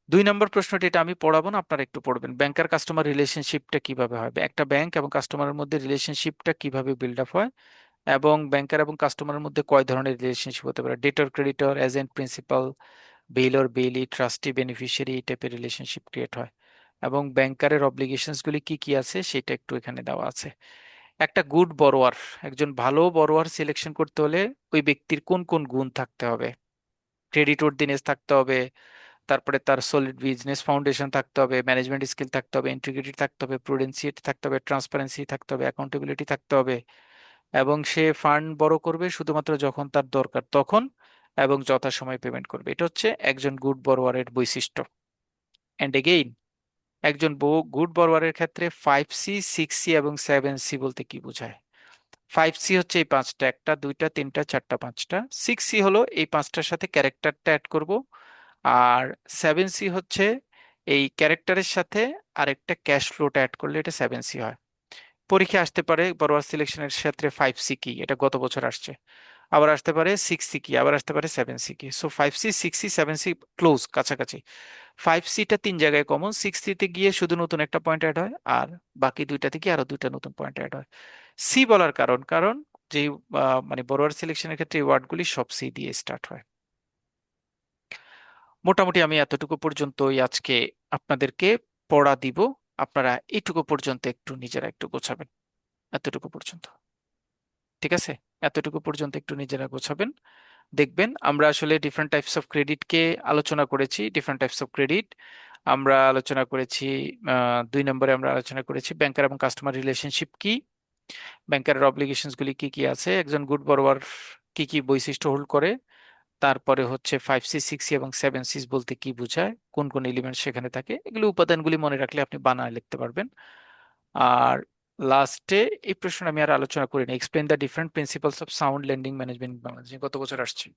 2 নম্বর প্রশ্নটি, এটা আমি পড়াবো না, আপনারা একটু পড়বেন। ব্যাংকার কাস্টমার রিলেশনশিপটা কিভাবে হয়, একটা ব্যাংক এবং কাস্টমারের মধ্যে রিলেশনশিপটা কিভাবে বিল্ড আপ হয়, এবং ব্যাংকার এবং কাস্টমারের মধ্যে কয় ধরনের রিলেশনশিপ হতে পারে, debtor, creditor, agent, principal, bailor, bailee, trustee, beneficiary, এই টাইপের রিলেশনশিপ ক্রিয়েট হয়। এবং ব্যাংকারের অব্লিগেশনস গুলি কি কি আছে সেটা একটু এখানে দেওয়া আছে। একটা গুড বরোয়ার, একজন ভালো বরোয়ার সিলেকশন করতে হলে ওই ব্যক্তির কোন কোন গুণ থাকতে হবে, ক্রেডিট ওর্দিনেস থাকতে হবে, তারপরে তার সলিড বিজনেস ফাউন্ডেশন থাকতে হবে, ম্যানেজমেন্ট স্কিল থাকতে হবে, ইন্টিগ্রিটি থাকতে হবে, প্রুডেন্সিয়ালিটি থাকতে হবে, ট্রান্সপারেন্সি থাকতে হবে, অ্যাকাউন্টেবিলিটি থাকতে হবে, এবং সে ফান্ড বড় করবে শুধুমাত্র যখন তার দরকার তখন, এবং যথাসময়ে পেমেন্ট করবে। এটা হচ্ছে একজন গুড বরোয়ারের বৈশিষ্ট্য। অ্যান্ড এগেইন একজন গুড বরোয়ারের ক্ষেত্রে 5C 6C এবং 7C বলতে কি বোঝায়? 5C হচ্ছে এই পাঁচটা, একটা দুইটা তিনটা চারটা পাঁচটা। 6C হলো এই পাঁচটার সাথে ক্যারেক্টারটা অ্যাড করব। আর 7C হচ্ছে এই ক্যারেক্টারের সাথে আরেকটা ক্যাশ ফ্লোটা অ্যাড করলে এটা 7C হয়। পরীক্ষা আসতে পারে বড়োয়ার সিলেকশনের ক্ষেত্রে 5C কি, এটা গত বছর আসছে। আবার আসতে পারে 6C কি, আবার আসতে পারে 7C কি। So 5C 6C 7C close, কাছাকাছি। 5Cটা তিন জায়গায় কমন, 6C-তে গিয়ে শুধু নতুন একটা পয়েন্ট অ্যাড হয়, আর বাকি দুইটাতে গিয়ে আরো দুইটা নতুন পয়েন্ট অ্যাড হয়। সি বলার কারণ কারণ যে মানে বড়োয়ার সিলেকশনের ক্ষেত্রে এই ওয়ার্ডগুলি সব সি দিয়ে স্টার্ট হয়। মোটামুটি আমি এতটুকু পর্যন্তই আজকে আপনাদেরকে পড়া দিব। আপনারা এইটুকু পর্যন্ত একটু নিজেরা একটু গোছাবেন, এতটুকু পর্যন্ত। ঠিক আছে, এতটুকু পর্যন্ত একটু নিজেরা গোছাবেন। দেখবেন আমরা আসলে ডিফারেন্ট টাইপস অফ ক্রেডিটকে আলোচনা করেছি। ডিফারেন্ট টাইপস অফ ক্রেডিট আমরা আলোচনা করেছি। 2 নম্বরে আমরা আলোচনা করেছি ব্যাংকার এবং কাস্টমার রিলেশনশিপ কি, ব্যাংকারের অব্লিগেশনস গুলি কি কি আছে, একজন গুড বরোয়ার কি কি বৈশিষ্ট্য হোল্ড করে, তারপরে হচ্ছে 5C 6C এবং 7C বলতে কি বোঝায়, কোন কোন এলিমেন্ট সেখানে থাকে, এগুলো উপাদানগুলি মনে রাখলে আপনি বানায় লিখতে পারবেন। আর লাস্টে এই প্রশ্ন আমি আর আলোচনা করিনি, explain the different principles of sound lending management in Bangladesh, গত বছর আসছে।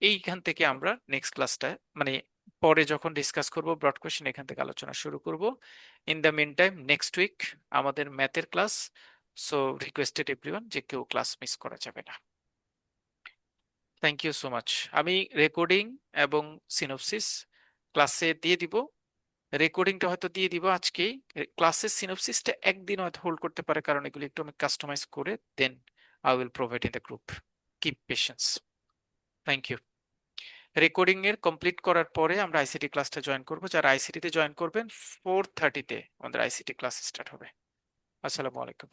এইখান থেকে আমরা নেক্সট ক্লাসটা মানে পরে যখন ডিসকাস করব ব্রড কোয়েশ্চেন, এখান থেকে আলোচনা শুরু করব। In the meantime next week আমাদের ম্যাথের ক্লাস। সো রিকোয়েস্টেড এভরিওয়ান যে কেউ ক্লাস মিস করা যাবে না। Thank you so much. আমি রেকর্ডিং এবং সিনোপসিস ক্লাসে দিয়ে দিব। রেকর্ডিংটা হয়তো দিয়ে দিব আজকেই, ক্লাসের সিনোপসিসটা একদিন হয়তো হোল্ড করতে পারে, কারণ এগুলো একটু আমি কাস্টমাইজ করে then I will provide in the group. Keep patience. Thank you. Recording এর কমপ্লিট করার পরে আমরা আইসিটি ক্লাসটা জয়েন করব। যারা আইসিটি তে জয়েন করবেন 4:30-তে আমাদের আইসিটি ক্লাস স্টার্ট হবে। আসসালামু আলাইকুম।